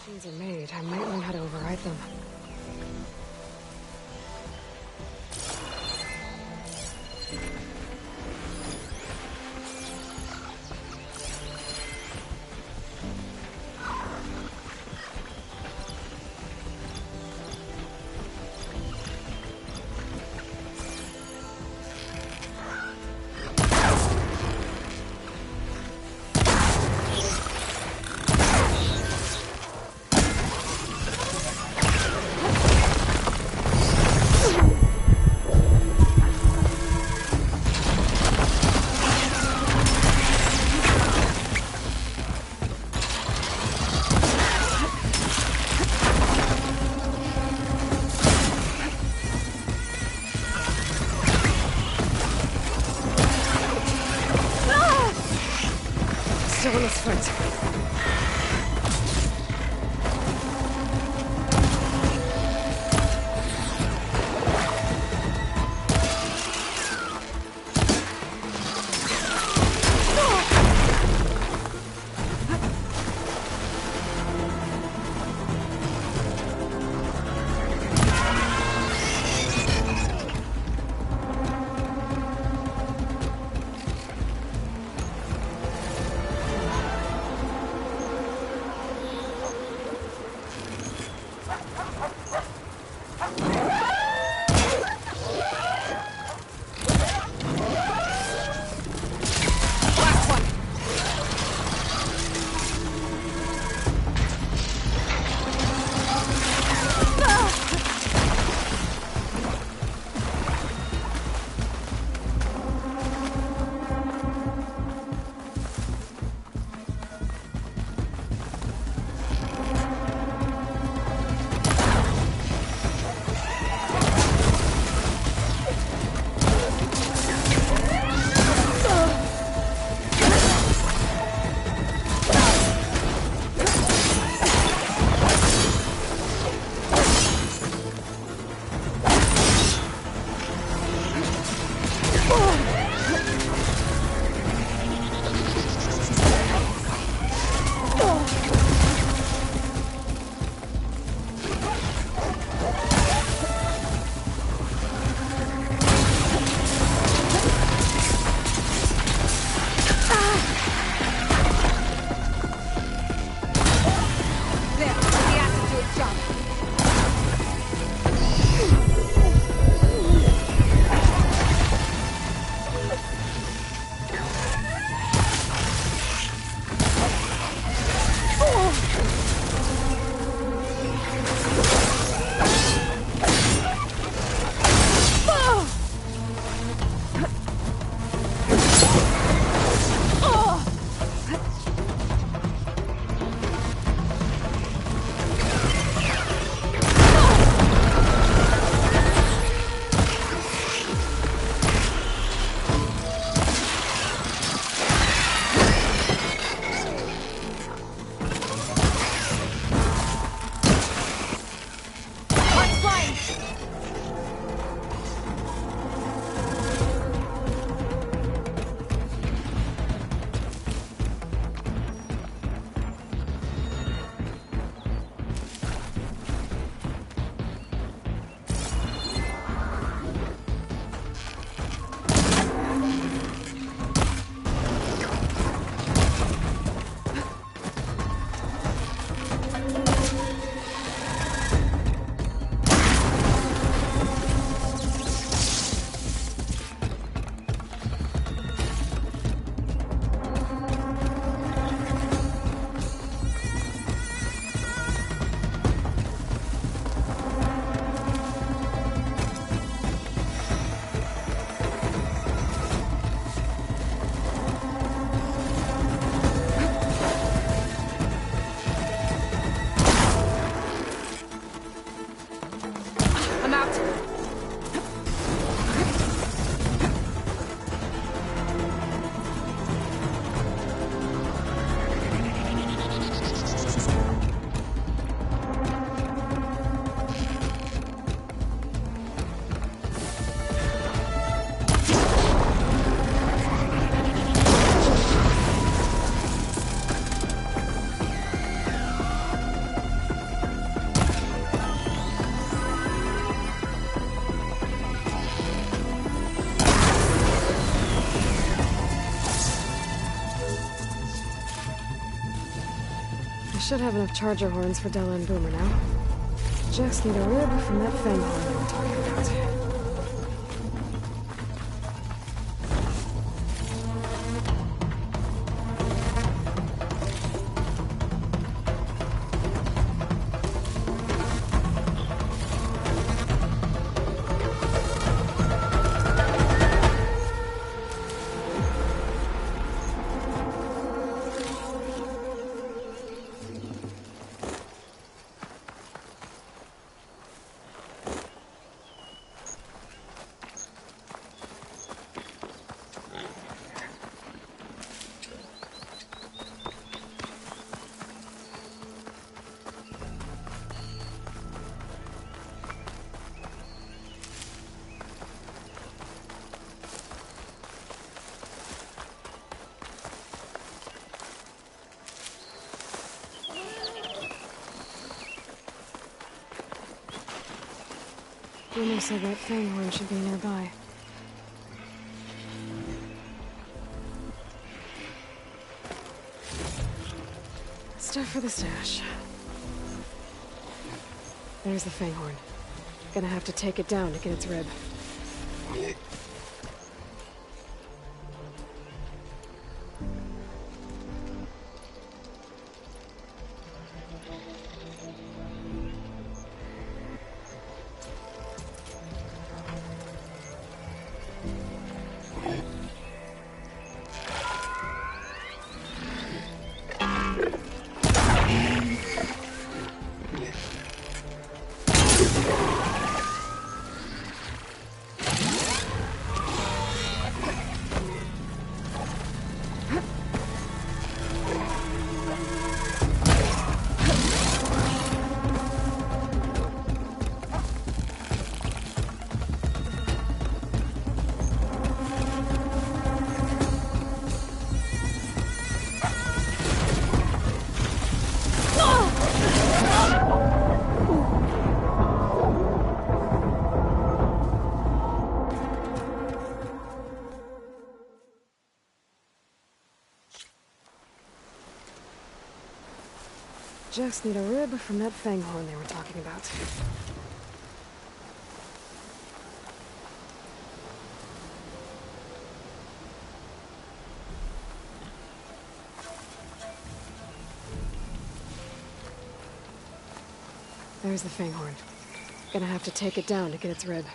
Machines are made. I might learn how to override them. Still in his foot. should have enough charger horns for Della and Boomer now. Just need a rib from that fang horn we were talking about. Boomer said that fang horn should be nearby. Stuff for the stash. There's the fang horn. Gonna have to take it down to get its rib. Just need a rib from that fang horn they were talking about. There's the fang horn. Gonna have to take it down to get its rib.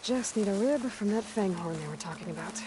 Just need a rib from that fanghorn they were talking about.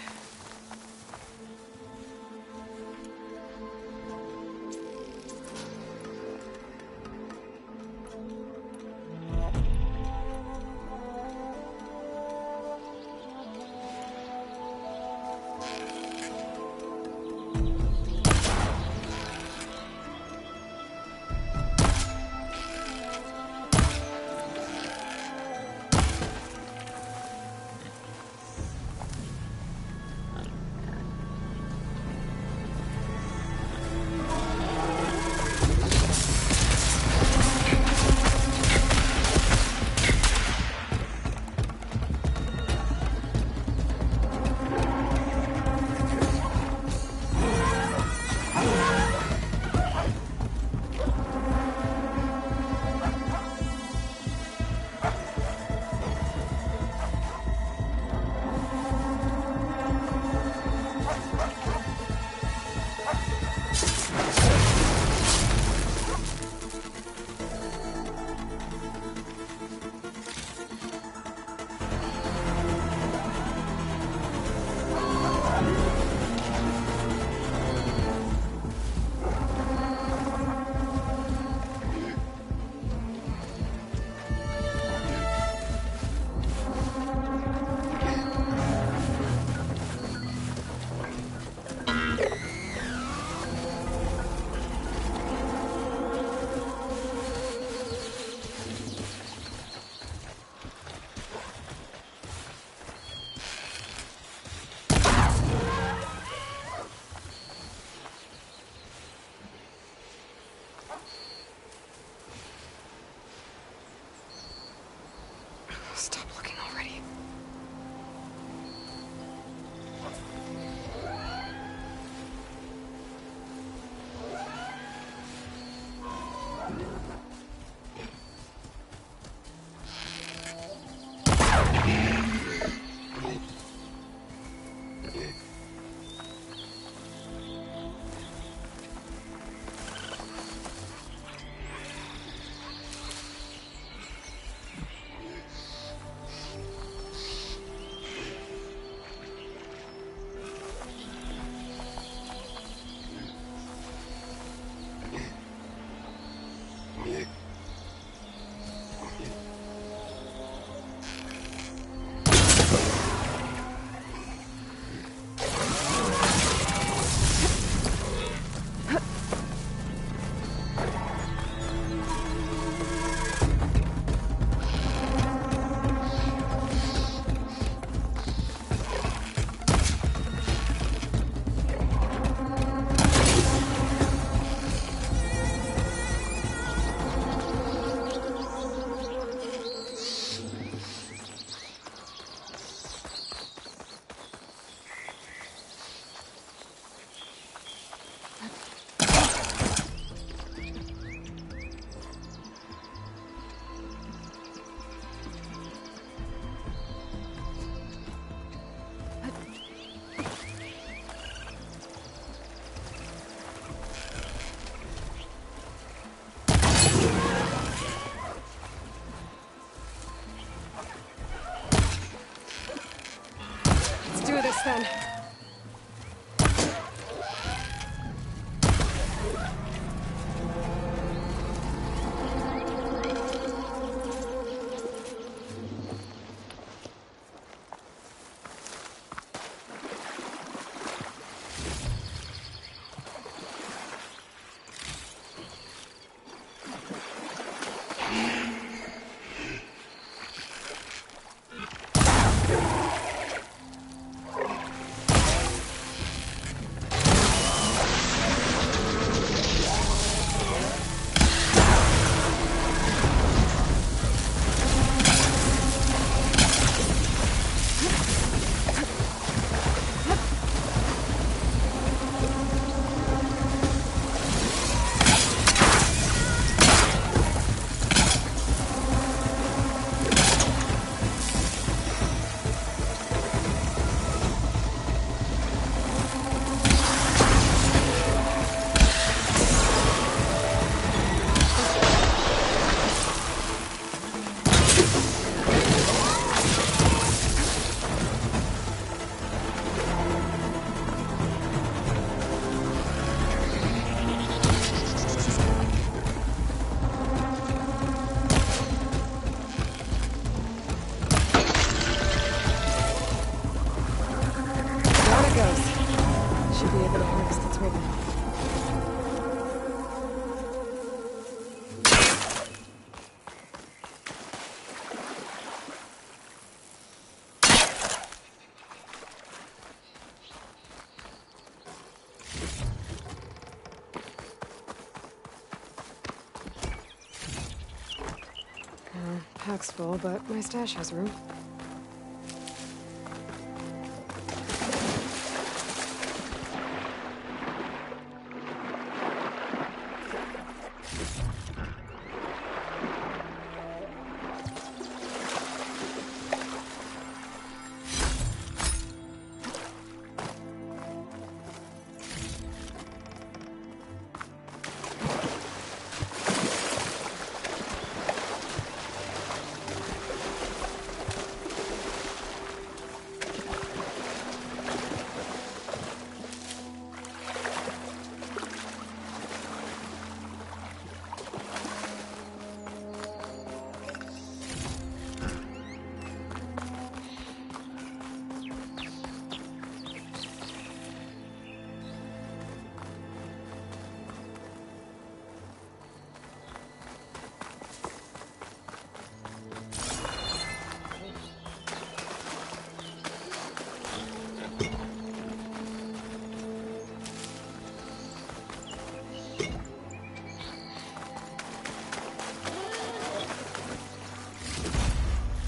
Pack's full, but my stash has room.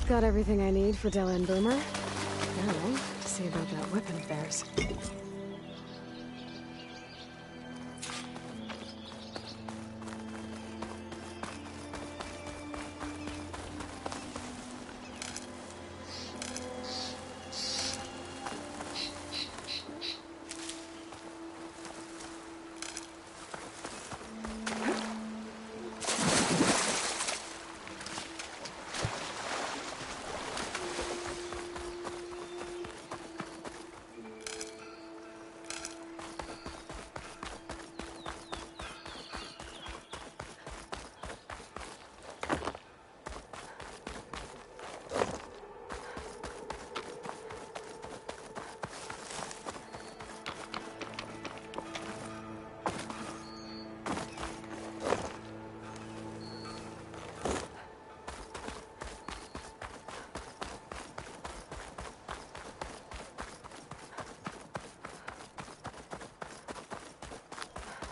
Got everything I need for Della and Boomer. Now, to see about that weapon of theirs.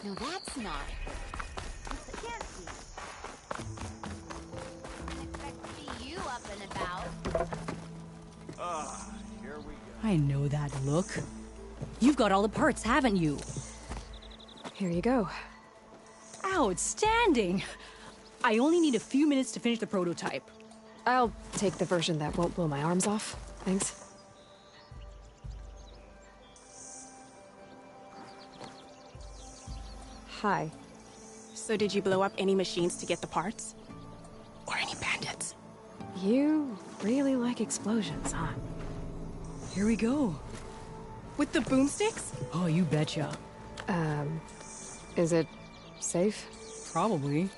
No, that's not. It can't be. I expect to see you up and about. Here we go. I know that look. You've got all the parts, haven't you? Here you go. Outstanding! I only need a few minutes to finish the prototype. I'll take the version that won't blow my arms off. Thanks. Hi. So did you blow up any machines to get the parts? Or any bandits? You really like explosions, huh? Here we go. With the boomsticks? Oh, you betcha. Is it safe? Probably.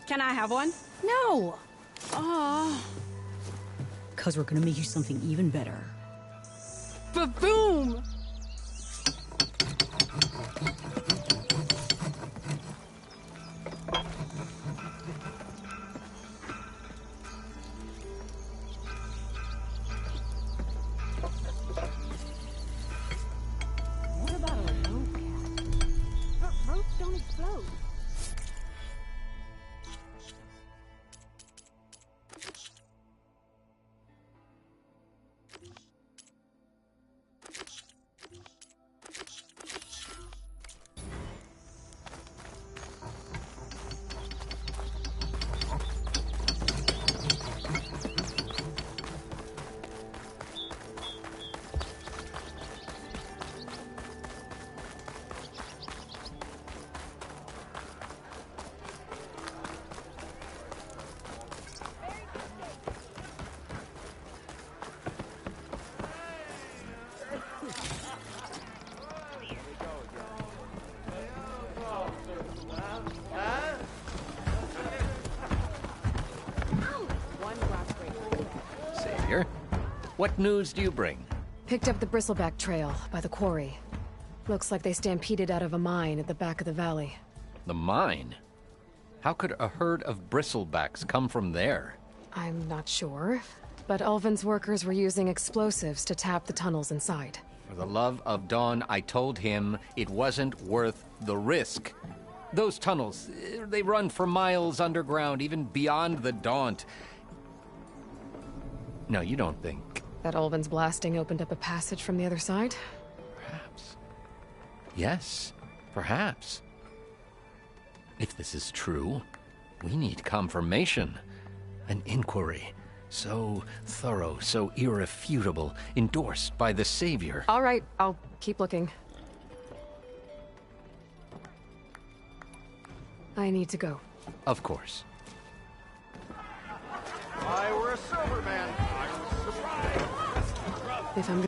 Can I have one? No! Oh, 'Cause we're gonna make you something even better. ba-boom! What about a rope cat? Ropes don't explode. Savior, what news do you bring? Picked up the Bristleback Trail by the quarry. Looks like they stampeded out of a mine at the back of the valley. The mine? How could a herd of bristlebacks come from there? I'm not sure, but Ulvin's workers were using explosives to tap the tunnels inside. For the love of Dawn, I told him it wasn't worth the risk. Those tunnels, they run for miles underground, even beyond the Daunt. No, you don't think. That Ulvin's blasting opened up a passage from the other side? Perhaps. Yes, perhaps. If this is true, we need confirmation. An inquiry. So thorough, so irrefutable, endorsed by the Savior. All right, I'll keep looking. I need to go. Of course. I were a sober man. I was surprised. If I'm...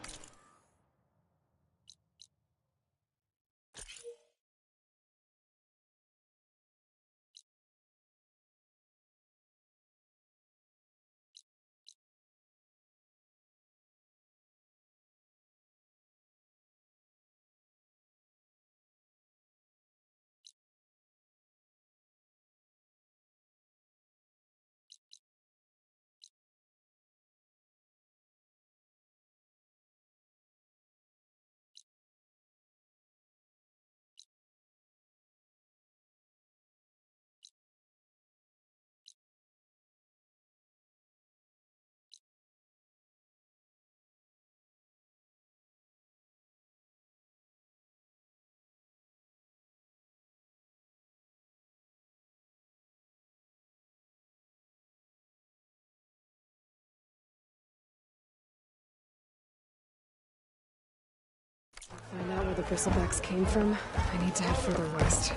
Find out where the bristlebacks came from. I need to head further west.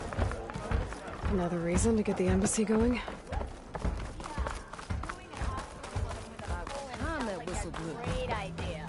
Another reason to get the embassy going? Great idea.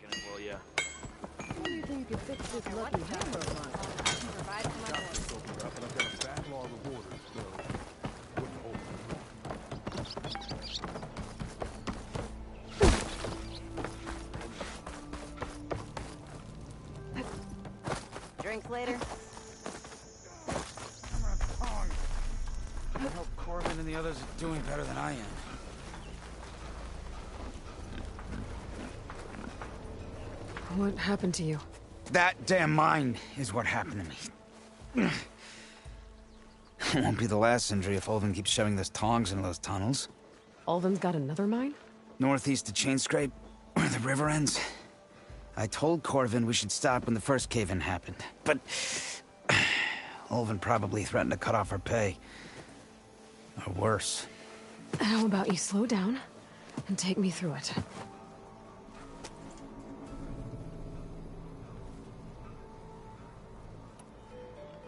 rocking it, will ya? What do you think you could fix this lucky hammer of mine? I can provide for my boys. But I've got a backlog of orders, so wouldn't hold me. Drink later. I hope Corbin and the others are doing better than I am. What happened to you? That damn mine is what happened to me. It won't be the last injury if Ulvin keeps shoving those tongs into those tunnels. Ulvin's got another mine? Northeast of Chainscrape, where the river ends. I told Corvin we should stop when the first cave-in happened, but Ulvin probably threatened to cut off our pay. Or worse. How about you slow down and take me through it?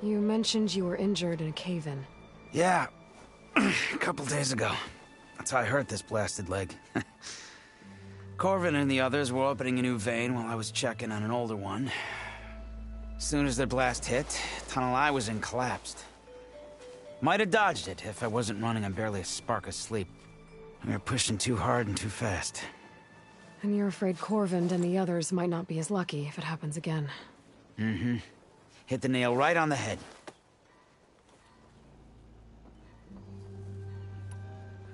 You mentioned you were injured in a cave-in. Yeah, a couple days ago. That's how I hurt this blasted leg. Corvin and the others were opening a new vein while I was checking on an older one. As soon as their blast hit, the tunnel I was in collapsed. Might have dodged it if I wasn't running on barely a spark of sleep. We were pushing too hard and too fast. And you're afraid Corvind and the others might not be as lucky if it happens again. Mm-hmm. Hit the nail right on the head.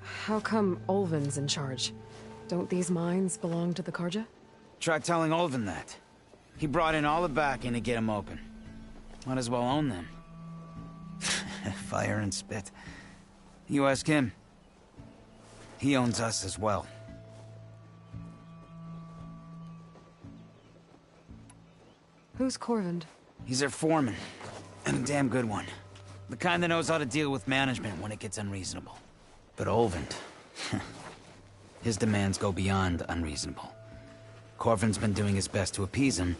How come Ulvin's in charge? Don't these mines belong to the Karja? Try telling Ulvin that. He brought in all the backing to get them open. Might as well own them. Fire and spit. You ask him. He owns us as well. Who's Corvind? He's their foreman. And a damn good one. The kind that knows how to deal with management when it gets unreasonable. But Ulvin... his demands go beyond unreasonable. Corvin's been doing his best to appease him.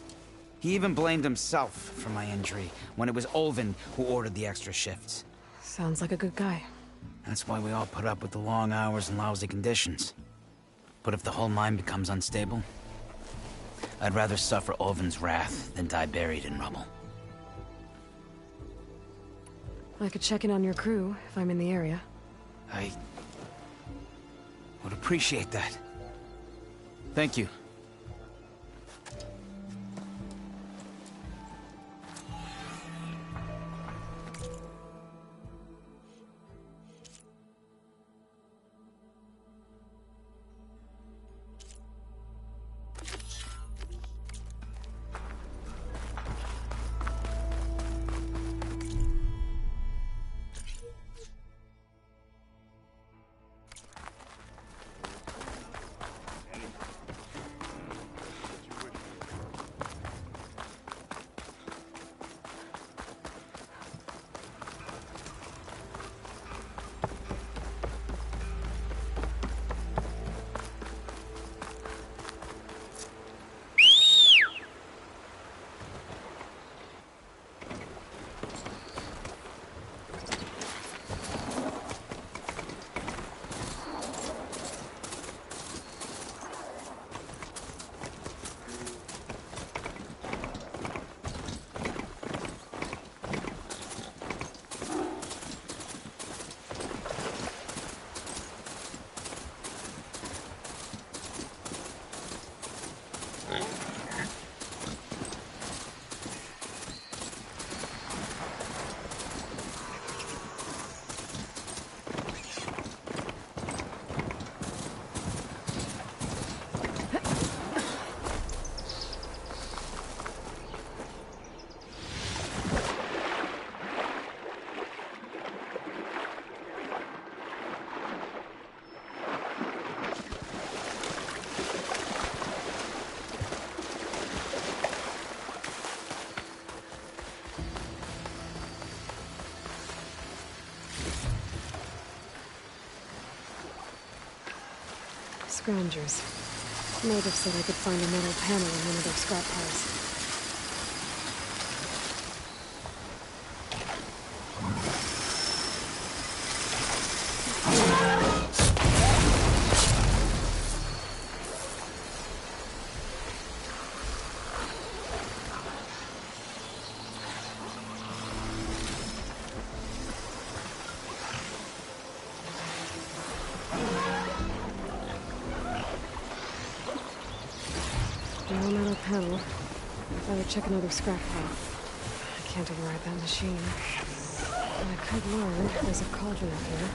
He even blamed himself for my injury when it was Ulvin who ordered the extra shifts. Sounds like a good guy. That's why we all put up with the long hours and lousy conditions. But if the whole mine becomes unstable, I'd rather suffer Ulvin's wrath than die buried in rubble. I could check in on your crew if I'm in the area. I would appreciate that. Thank you. Scroungers. Native said I could find a metal panel in one of their scrap piles. I would check another scrap pile. I can't override that machine. And I could learn there's a cauldron up here.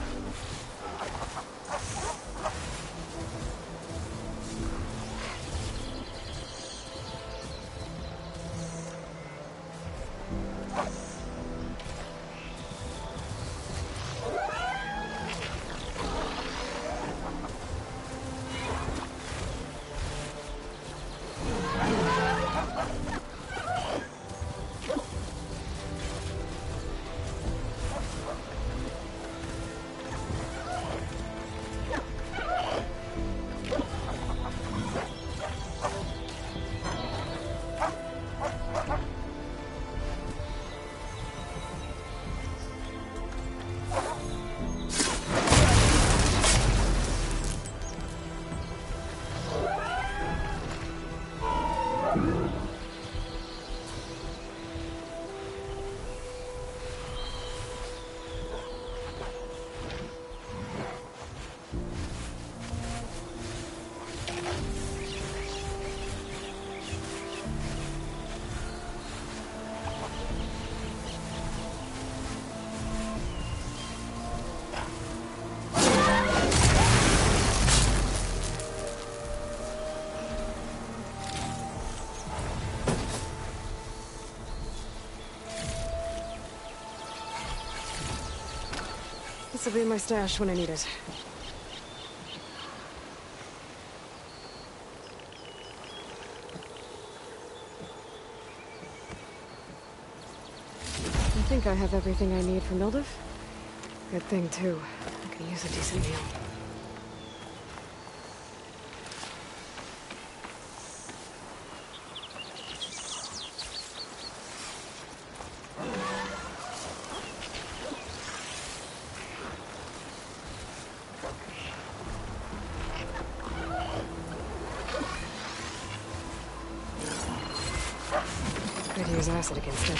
This will be in my stash when I need it. I think I have everything I need for Mildev. Good thing, too. I could use a decent meal. Could use acid against it.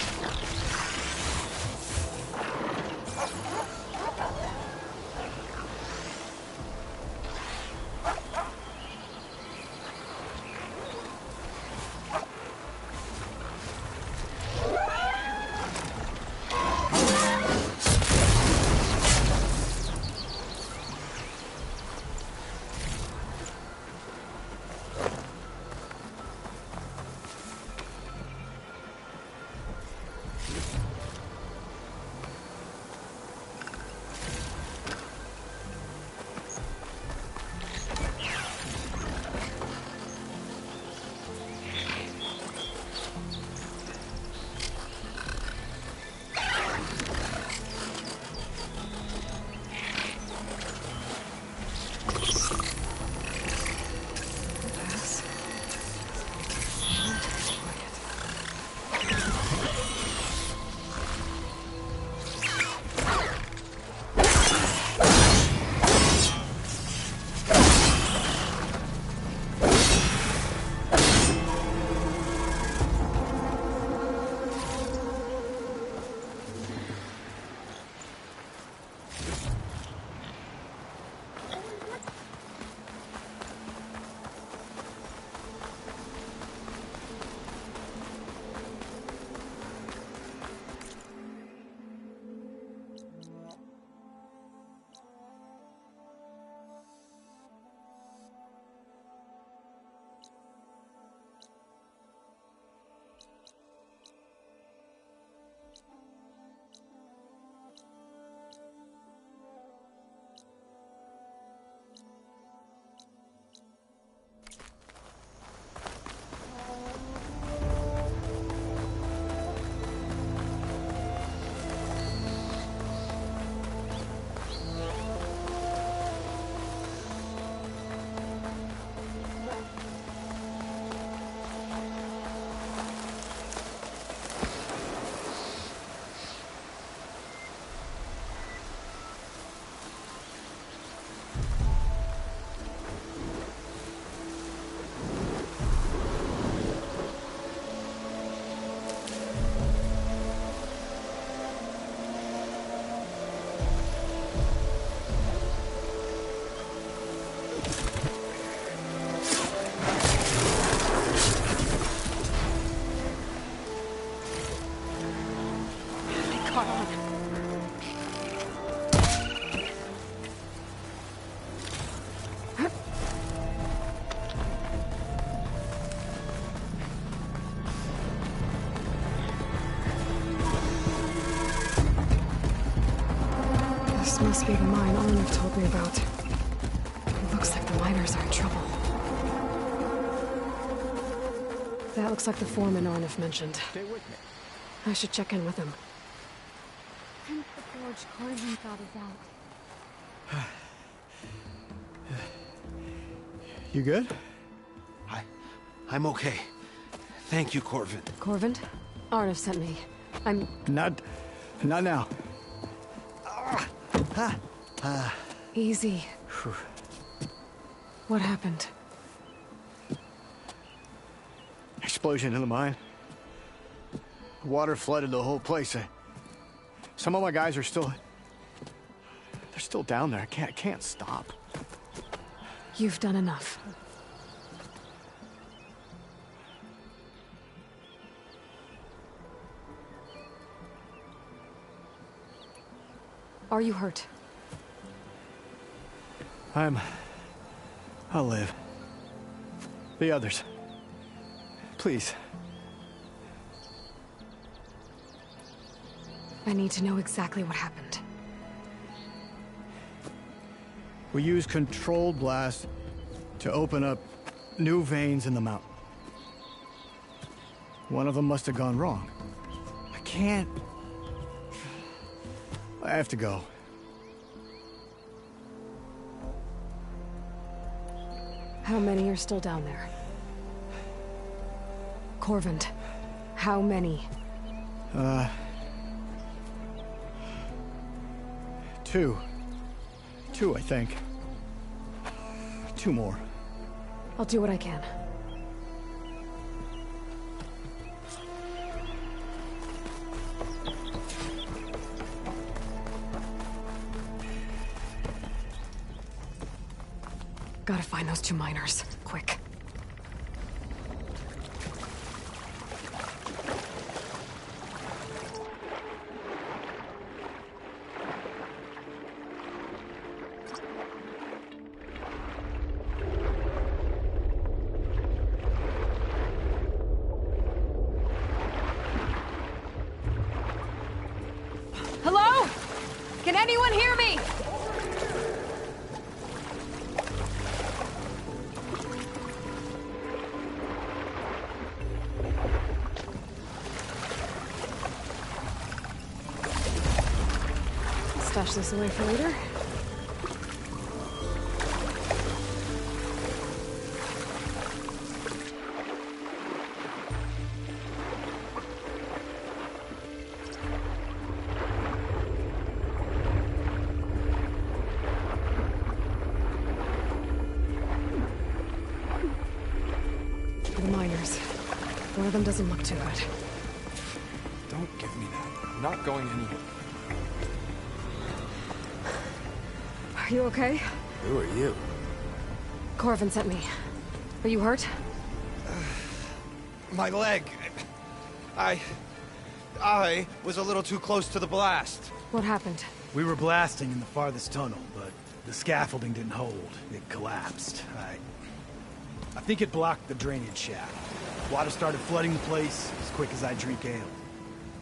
This must be the mine Arnav told me about. It looks like the miners are in trouble. That looks like the foreman Arnav mentioned. Stay with me. I should check in with him. Since the forge Corvin got us out. You good? I'm okay. Thank you, Corvin. Corvin? Arnav sent me. I'm... Not now. Easy. What happened? Explosion in the mine. Water flooded the whole place. Some of my guys are still... They're still down there. I can't stop. You've done enough. Are you hurt? I'll live. The others. Please. I need to know exactly what happened. We used controlled blast to open up new veins in the mountain. One of them must have gone wrong. I can't... I have to go. How many are still down there? Corvin, how many? Two. Two, I think. Two more. I'll do what I can. Gotta find those two miners, quick. Hello? Can anyone hear me? Stash this away for later. The miners. One of them doesn't look too good. Don't give me that. I'm not going anywhere. Are you okay? Who are you? Corvin sent me. Are you hurt? My leg. I was a little too close to the blast. What happened? We were blasting in the farthest tunnel, but the scaffolding didn't hold. It collapsed. I think it blocked the drainage shaft. Water started flooding the place as quick as I drink ale.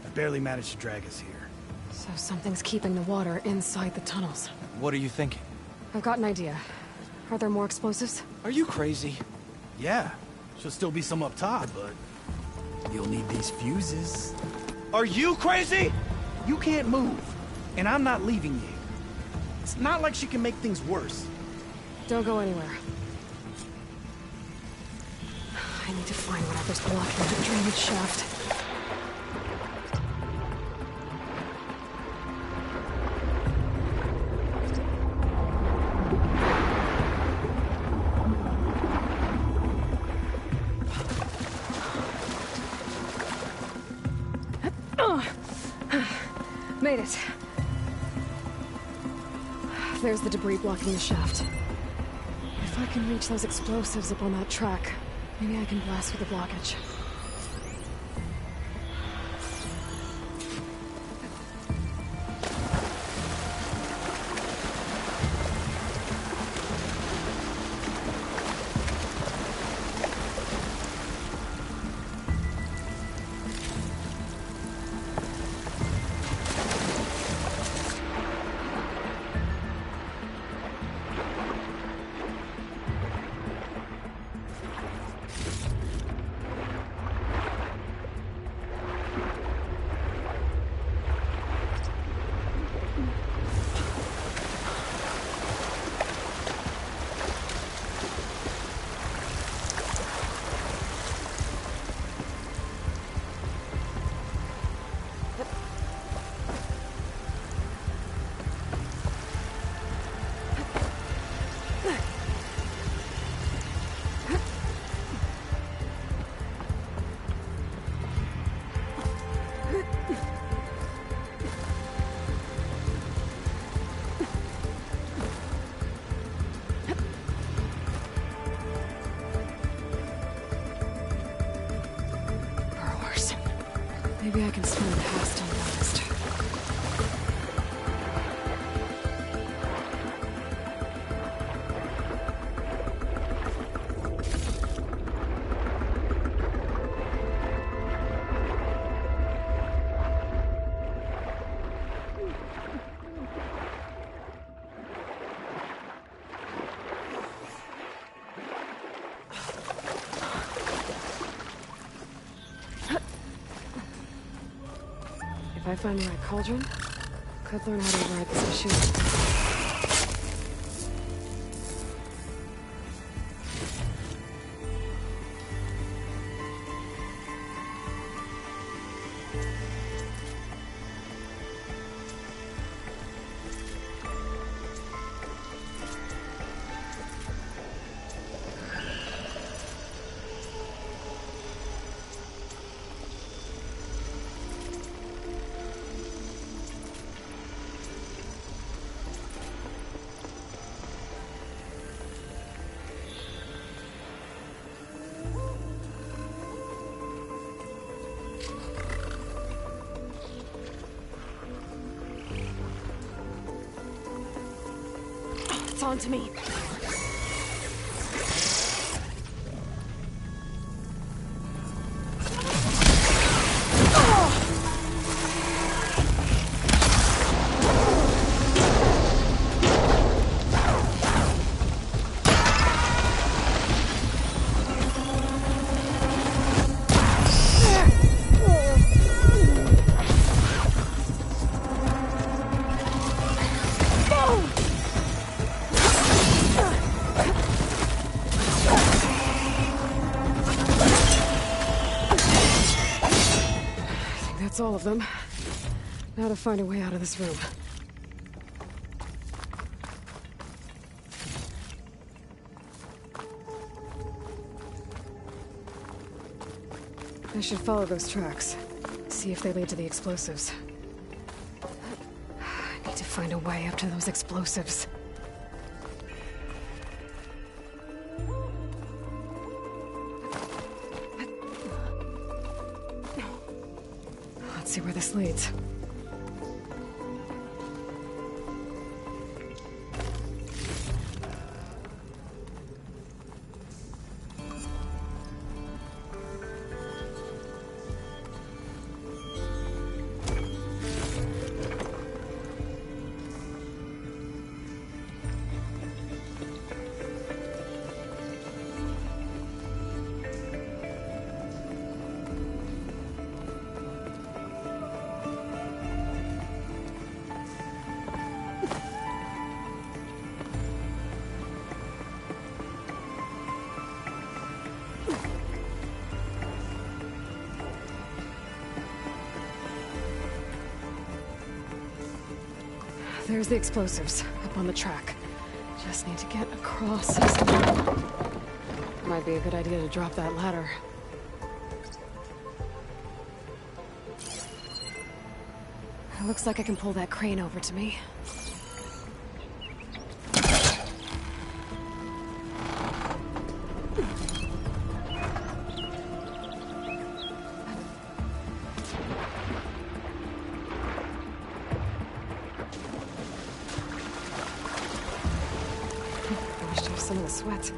I barely managed to drag us here. So something's keeping the water inside the tunnels. What are you thinking? I've got an idea. Are there more explosives? Are you crazy? Yeah, should still be some up top, but you'll need these fuses. Are you crazy? You can't move, and I'm not leaving you. It's not like she can make things worse. Don't go anywhere. I need to find whatever's blocking the drainage shaft. Made it. There's the debris blocking the shaft. If I can reach those explosives up on that track, maybe I can blast through the blockage. Maybe I can swim past unnoticed. If I find the right cauldron, could learn how to ride this machine. It's on to me. That's all of them. Now to find a way out of this room. I should follow those tracks. See if they lead to the explosives. I need to find a way up to those explosives. Let's see where this leads. There's the explosives, up on the track. Just need to get across. Might be a good idea to drop that ladder. It looks like I can pull that crane over to me. Some of the sweat.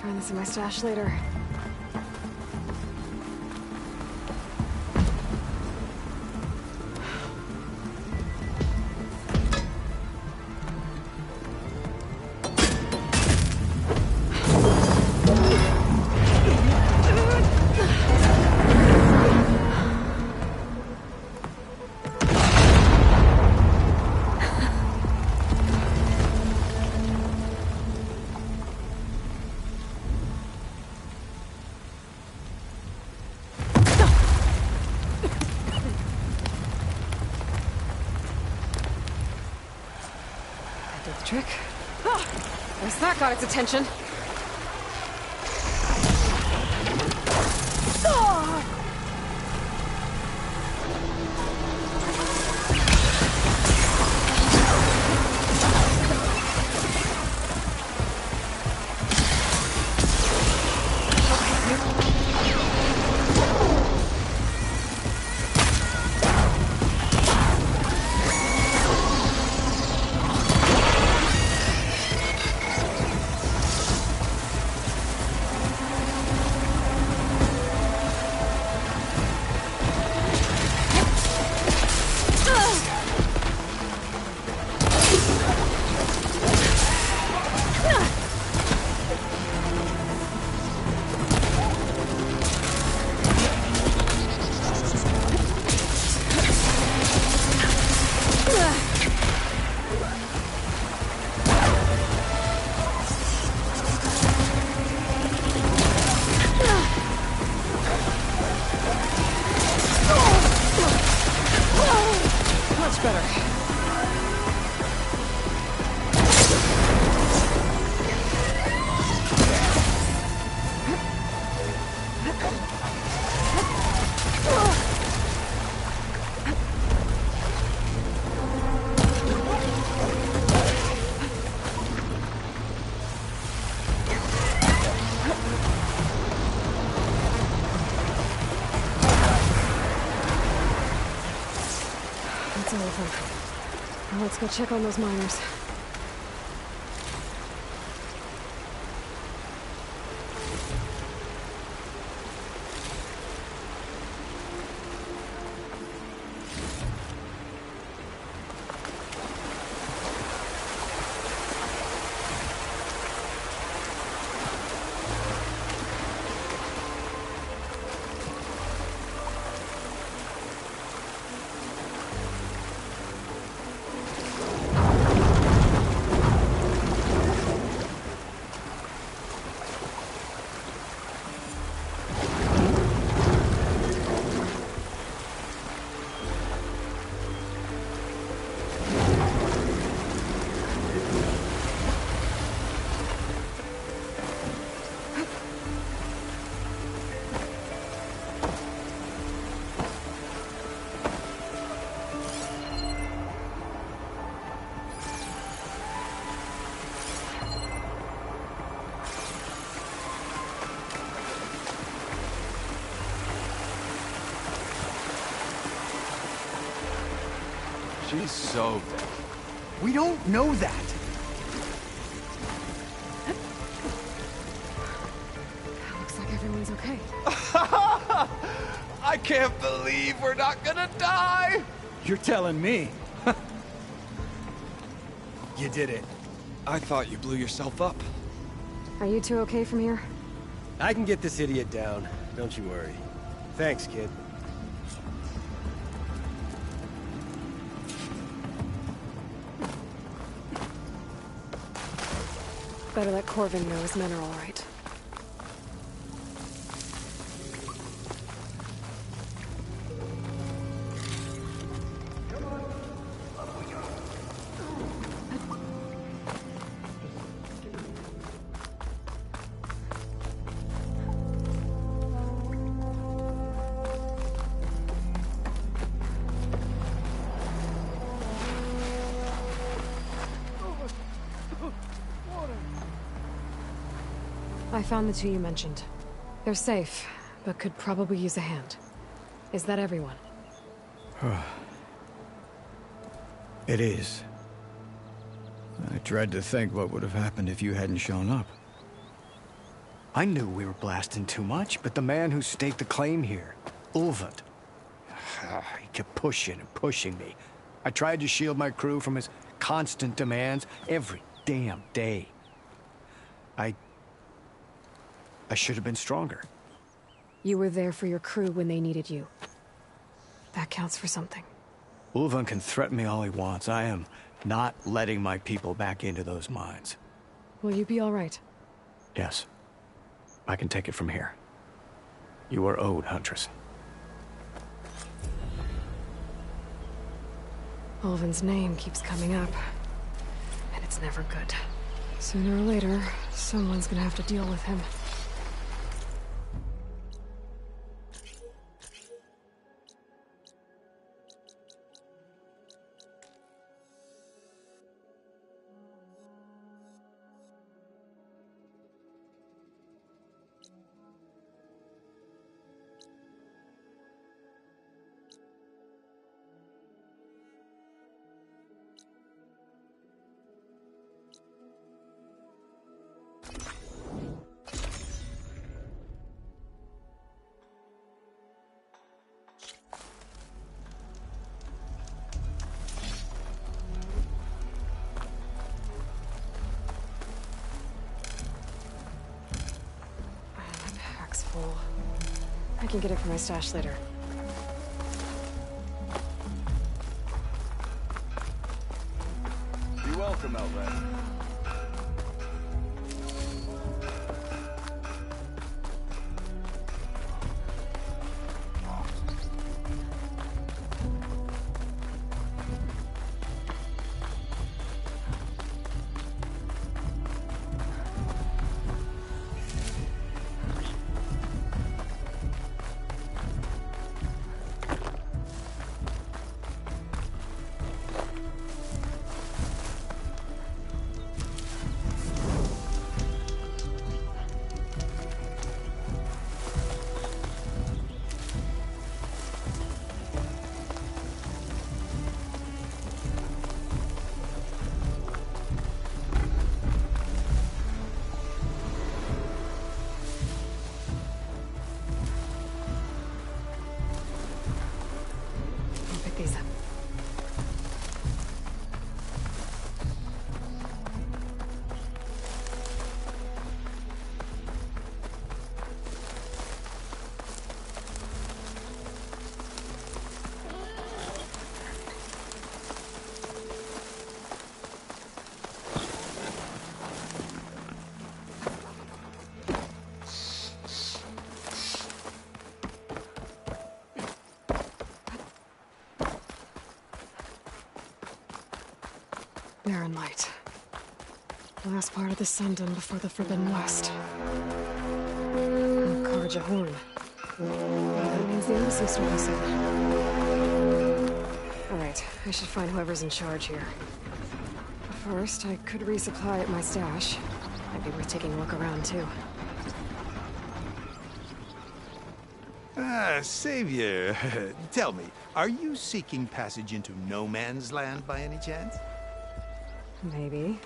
Find this in my stash later. electric. Ah, guess that got its attention. Ah! Much better. It's over. Now let's go check on those miners. She's so dead. We don't know that. Looks like everyone's okay. I can't believe we're not gonna die! You're telling me. You did it. I thought you blew yourself up. Are you two okay from here? I can get this idiot down. Don't you worry. Thanks, kid. Better let Corvin know his men are all right. I found the two you mentioned. They're safe, but could probably use a hand. Is that everyone? It is. I dread to think what would have happened if you hadn't shown up. I knew we were blasting too much, but the man who staked the claim here, Ulvund, he kept pushing and pushing me. I tried to shield my crew from his constant demands every damn day. I should have been stronger. You were there for your crew when they needed you. That counts for something. Ulvund can threaten me all he wants. I am not letting my people back into those mines. Will you be all right? Yes. I can take it from here. You are owed, Huntress. Ulvund's name keeps coming up. And it's It's never good. Sooner or later, someone's gonna have to deal with him. I can get it from my stash later. Be welcome, Outlander. Barren Light. Last part of the Sundom before the Forbidden West. Karja Horn. That means the embassy store was in. Alright, I should find whoever's in charge here. First, I could resupply at my stash. Might be worth taking a look around, too. Ah, Savior. Tell me, are you seeking passage into no man's land by any chance? Maybe.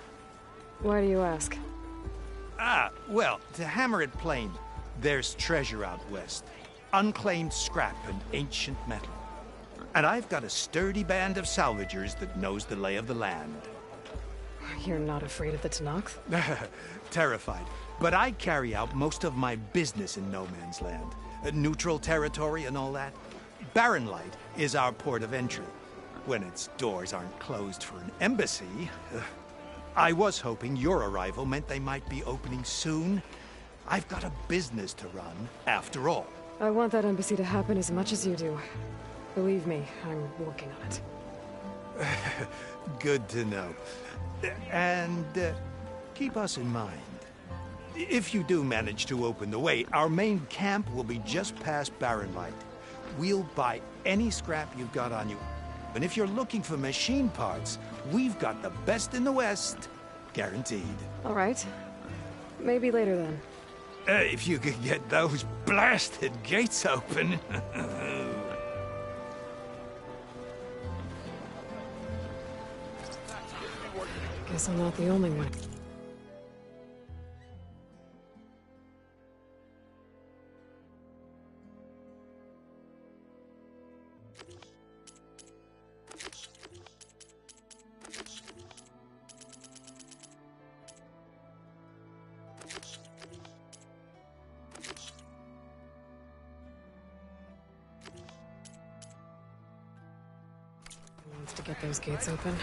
Why do you ask? Ah, well, to hammer it plain, there's treasure out west. Unclaimed scrap and ancient metal. And I've got a sturdy band of salvagers that knows the lay of the land. You're not afraid of the Tenakth? Terrified. But I carry out most of my business in no man's land. Neutral territory and all that. Barren Light is our port of entry. When its doors aren't closed for an embassy. I was hoping your arrival meant they might be opening soon. I've got a business to run, after all. I want that embassy to happen as much as you do. Believe me, I'm working on it. Good to know. And keep us in mind. If you do manage to open the way, our main camp will be just past Barren Light. We'll buy any scrap you've got on you. And if you're looking for machine parts, we've got the best in the West. Guaranteed. All right. Maybe later then. If you could get those blasted gates open. Guess I'm not the only one. Wants to get those gates open.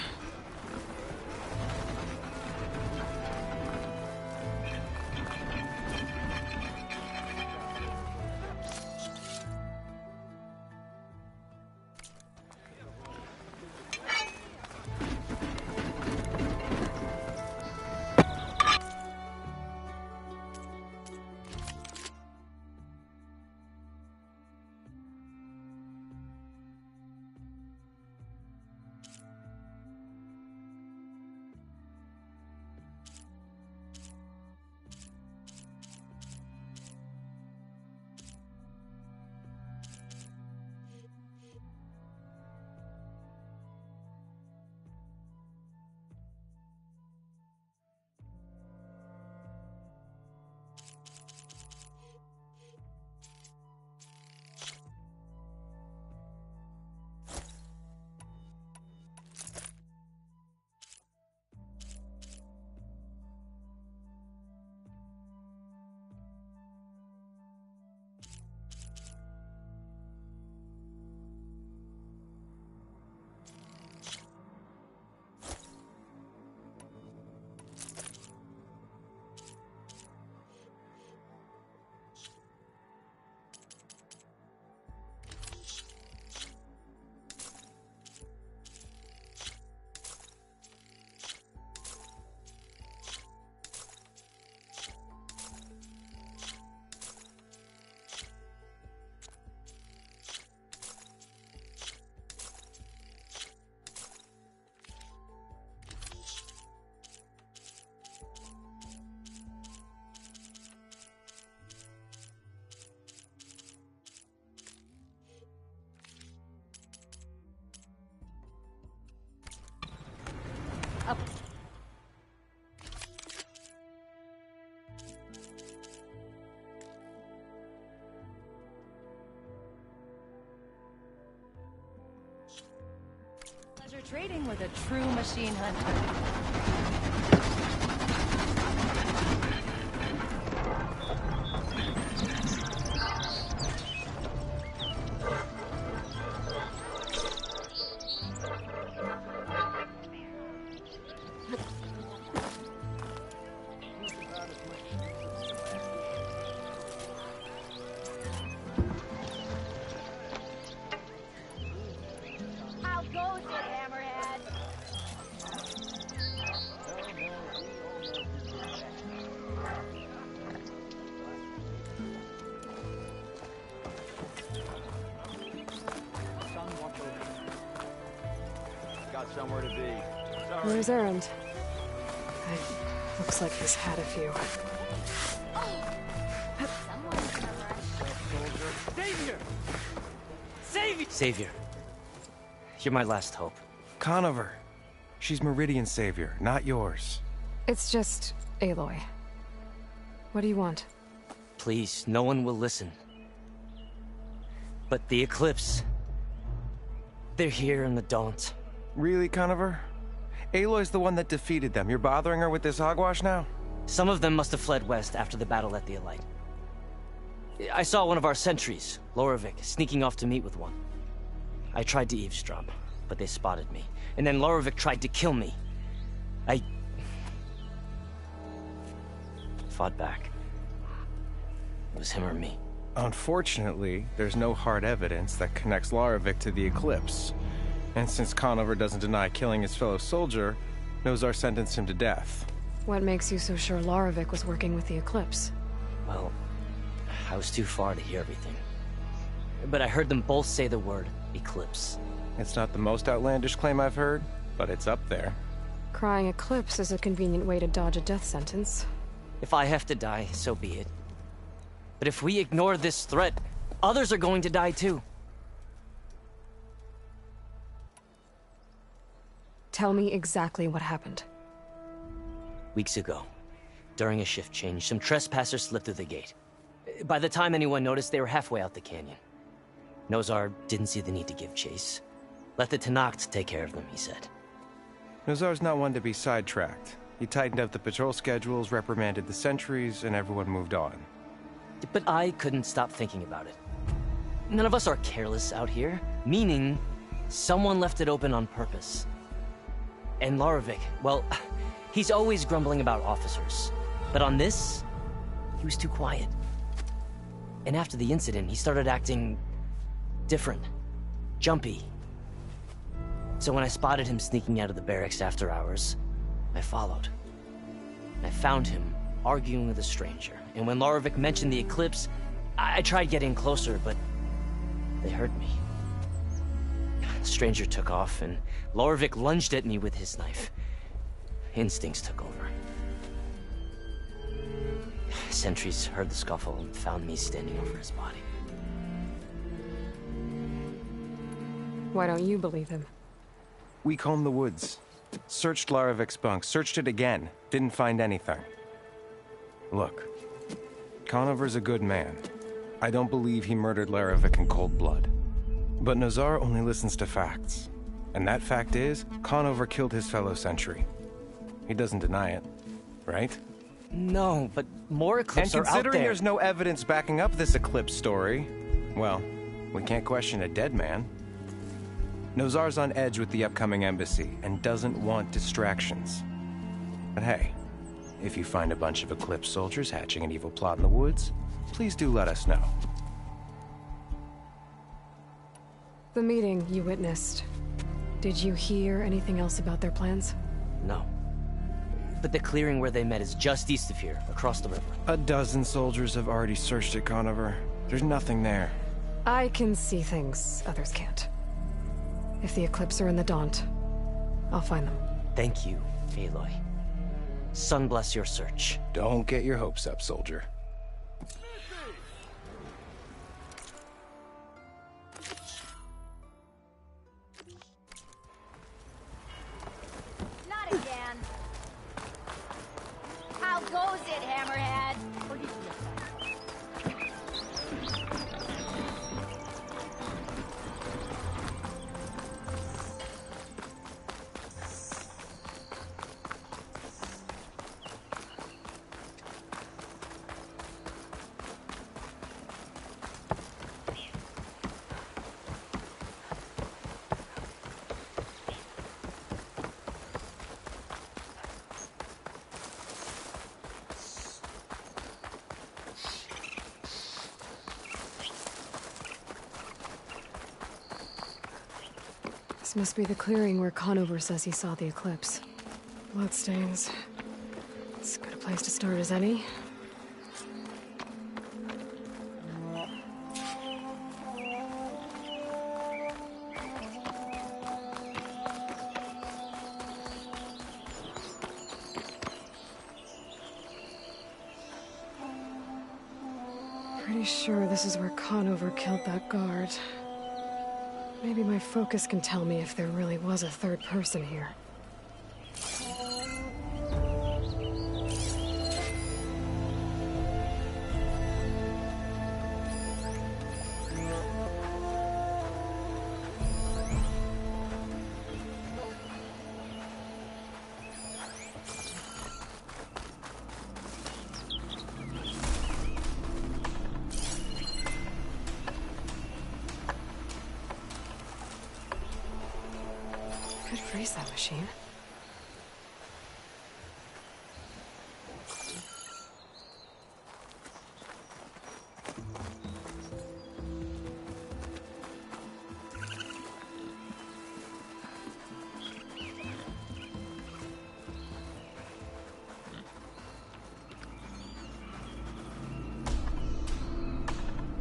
Pleasure trading with a true machine hunter. How goes it, Hammerhead? Got somewhere to be. Where's Erend? Looks like he's had a few. Savior. You're my last hope. Conover. She's Meridian's savior, not yours. It's just Aloy. What do you want? Please, no one will listen. But the Eclipse... they're here in the Daunt. Really, Conover? Aloy's the one that defeated them. You're bothering her with this hogwash now? Some of them must have fled west after the battle at the Elite. I saw one of our sentries, Loravik, sneaking off to meet with one. I tried to eavesdrop, but they spotted me. And then Loravik tried to kill me. I... fought back. It was him or me. Unfortunately, there's no hard evidence that connects Loravik to the Eclipse. And since Conover doesn't deny killing his fellow soldier, Nozar sentenced him to death. What makes you so sure Loravik was working with the Eclipse? Well, I was too far to hear everything. But I heard them both say the word Eclipse. It's not the most outlandish claim I've heard, but it's up there. Crying Eclipse is a convenient way to dodge a death sentence. If I have to die, so be it. But if we ignore this threat, others are going to die too. Tell me exactly what happened. Weeks ago, during a shift change, some trespassers slipped through the gate. By the time anyone noticed, they were halfway out the canyon. Nozar didn't see the need to give chase. Let the Tenakth take care of them, he said. Nozar's not one to be sidetracked. He tightened up the patrol schedules, reprimanded the sentries, and everyone moved on. But I couldn't stop thinking about it. None of us are careless out here, meaning someone left it open on purpose. And Loravik, well, he's always grumbling about officers. But on this, he was too quiet. And after the incident, he started acting different, jumpy. So when I spotted him sneaking out of the barracks after hours, I followed. I found him arguing with a stranger. And when Loravik mentioned the Eclipse, I tried getting closer, but they heard me. The stranger took off, and Loravik lunged at me with his knife. Instincts took over. Sentries heard the scuffle and found me standing over his body. Why don't you believe him? We combed the woods. Searched Loravik's bunk. Searched it again. Didn't find anything. Look. Conover's a good man. I don't believe he murdered Loravik in cold blood. But Nozar only listens to facts. And that fact is, Conover killed his fellow sentry. He doesn't deny it, right? No, but more Eclipse are out there. And considering there's no evidence backing up this Eclipse story, well, we can't question a dead man. Nozar's on edge with the upcoming embassy and doesn't want distractions. But hey, if you find a bunch of Eclipse soldiers hatching an evil plot in the woods, please do let us know. The meeting you witnessed. Did you hear anything else about their plans? No. But the clearing where they met is just east of here, across the river. A dozen soldiers have already searched it, Conover. There's nothing there. I can see things others can't. If the Eclipse are in the Daunt, I'll find them. Thank you, Aloy. Sun bless your search. Don't get your hopes up, soldier. Not again. How goes it, Hammerhead? This must be the clearing where Conover says he saw the eclipse. Bloodstains. It's as good a place to start as any. Pretty sure this is where Conover killed that guard. Maybe my focus can tell me if there really was a third person here. Could freeze that machine.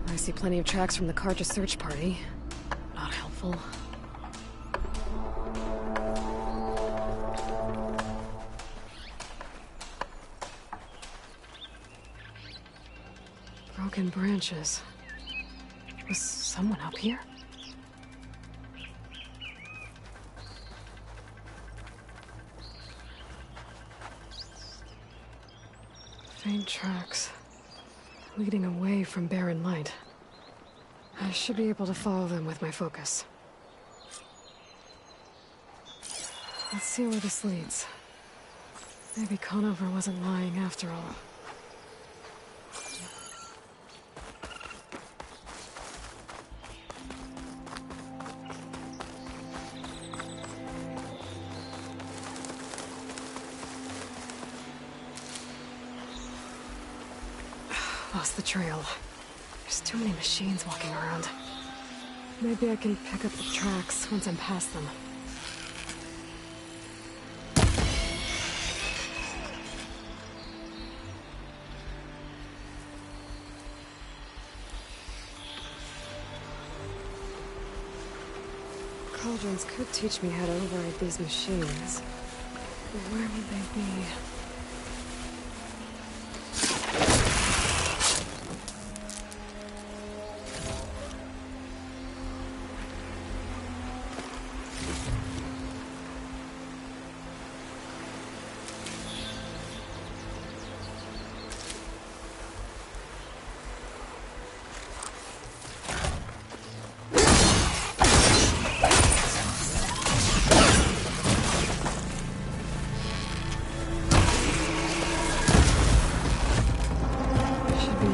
I see plenty of tracks from the Carja search party. Not helpful. Broken branches. Was someone up here? Faint tracks. Leading away from Barren Light. I should be able to follow them with my focus. Let's see where this leads. Maybe Conover wasn't lying after all. Lost the trail. There's too many machines walking around. Maybe I can pick up the tracks once I'm past them. Cauldrons could teach me how to override these machines. But where would they be?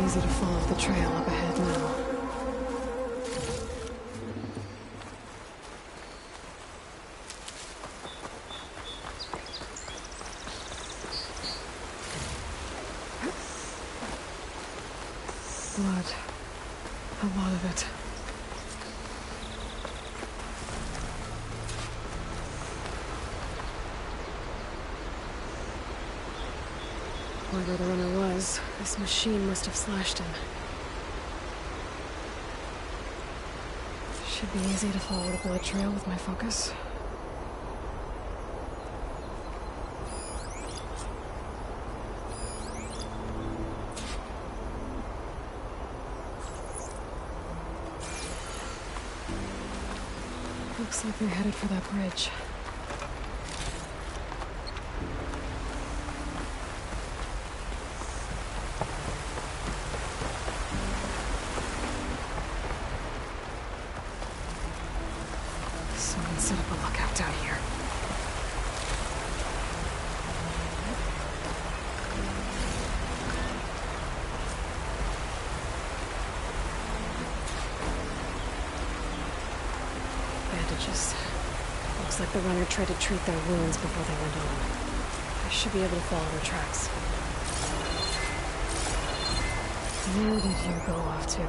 Easy to follow the trail up ahead now. Blood. A lot of it. Whoever the runner was, this machine must have slashed him. Should be easy to follow the blood trail with my focus. Looks like they're headed for that bridge. Someone set up a lookout down here. Bandages. Looks like the runner tried to treat their wounds before they went on. I should be able to follow their tracks. Where did you go off to?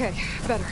Okay, better.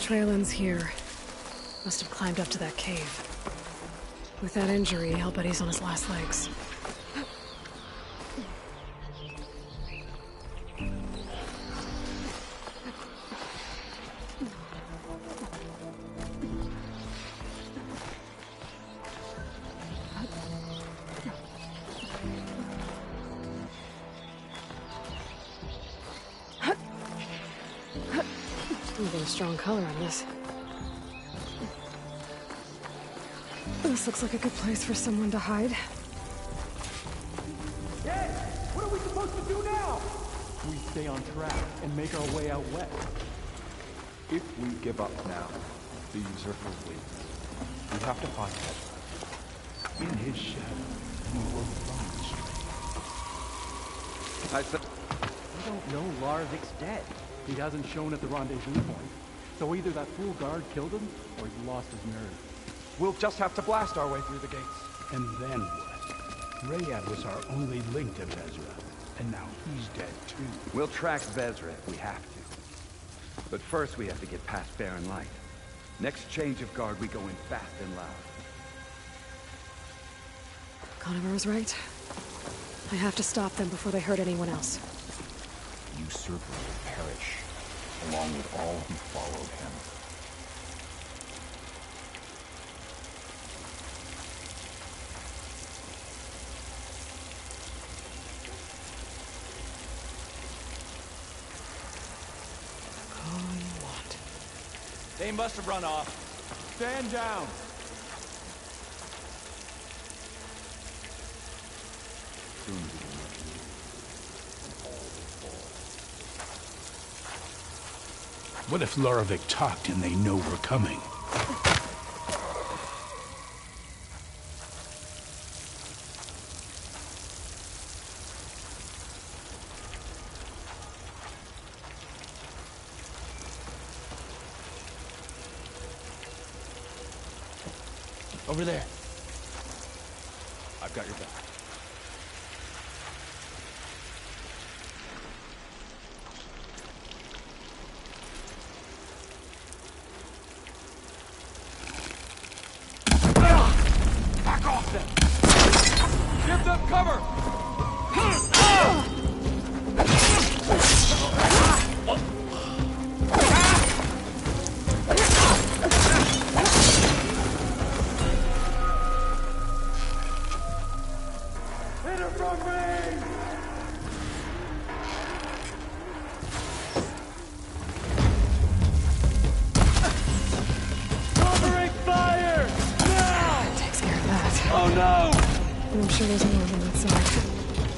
Trail ends here. Must have climbed up to that cave. With that injury, I'll bet he's on his last legs. Getting strong color on this. This looks like a good place for someone to hide. Hey! What are we supposed to do now? We stay on track and make our way out west. If we give up now, the usurper wins. We have to find him. In his shadow, we will find the strength. I said... We don't know Larovik's dead. He hasn't shown at the rendezvous point. So either that fool guard killed him, or he's lost his nerve. We'll just have to blast our way through the gates. And then what? Rayad was our only link to Vezra, and now he's dead too. We'll track Vezra if we have to. But first we have to get past Barren Light. Next change of guard, we go in fast and loud. Conover was right. I have to stop them before they hurt anyone else. Usurper will perish, along with all who followed him. All you want. They must have run off. Stand down. Soon we will What if Loravik talked and they know we're coming? Over there. I've got your back. Back off them! Give them cover! Hit her from me! Covering fire! Now! Takes care of that. Oh no! And I'm sure there's more on that side.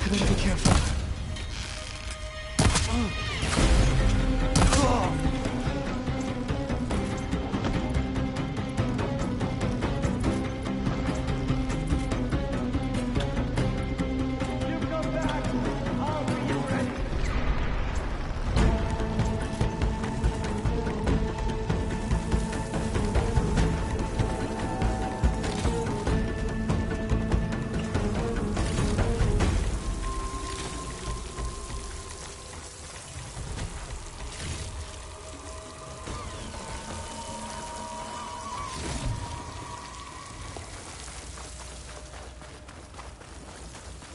I better be careful.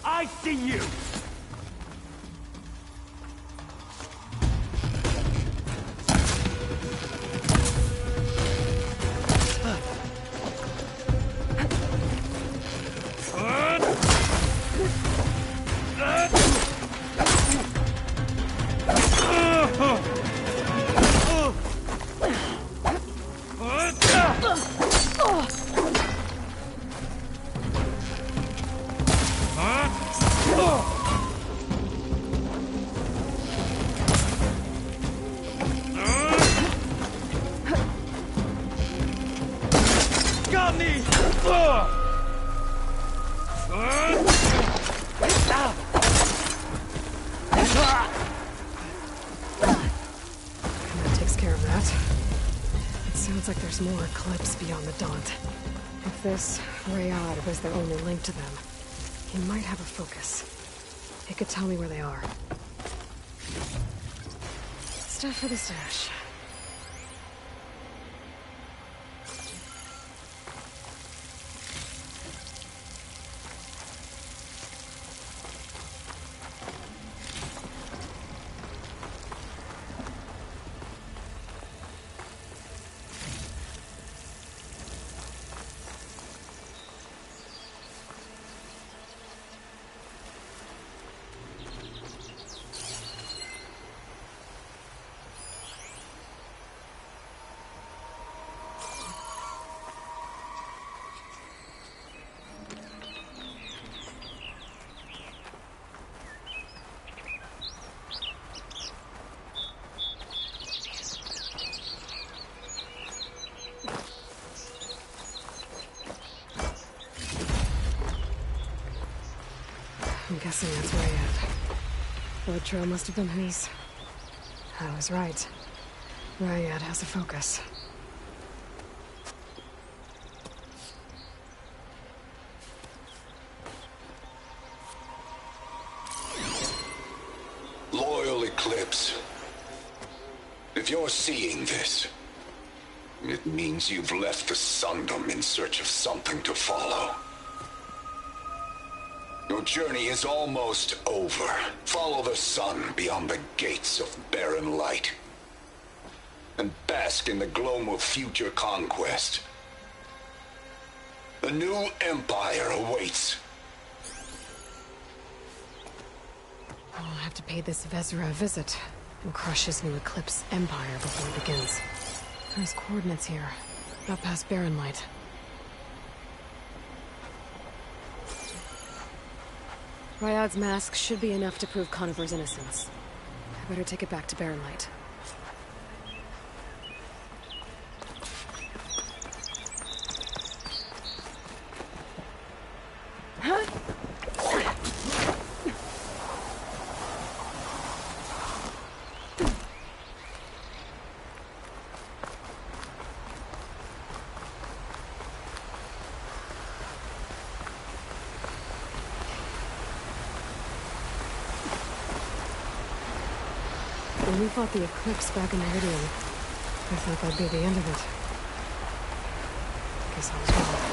I see you! Got me! That takes care of that. It sounds like there's more Eclipse beyond the Daunt. If this Rayad was their only link to them, he might have a focus. He could tell me where they are. Stuff for the stash. I'm guessing that's Rayad. Blood trail must have been his. I was right. Rayad has a focus. Loyal Eclipse. If you're seeing this, it means you've left the Sundom in search of something to follow. Your journey is almost over. Follow the sun beyond the gates of barren light. And bask in the gloam of future conquest. A new empire awaits. I'll have to pay this Vezra a visit and crush his new Eclipse empire before it begins. There's coordinates here, not past barren light. Ryad's mask should be enough to prove Conover's innocence. I better take it back to Barren Light. When we fought the Eclipse back in Meridian, I thought that'd be the end of it. Guess I was wrong.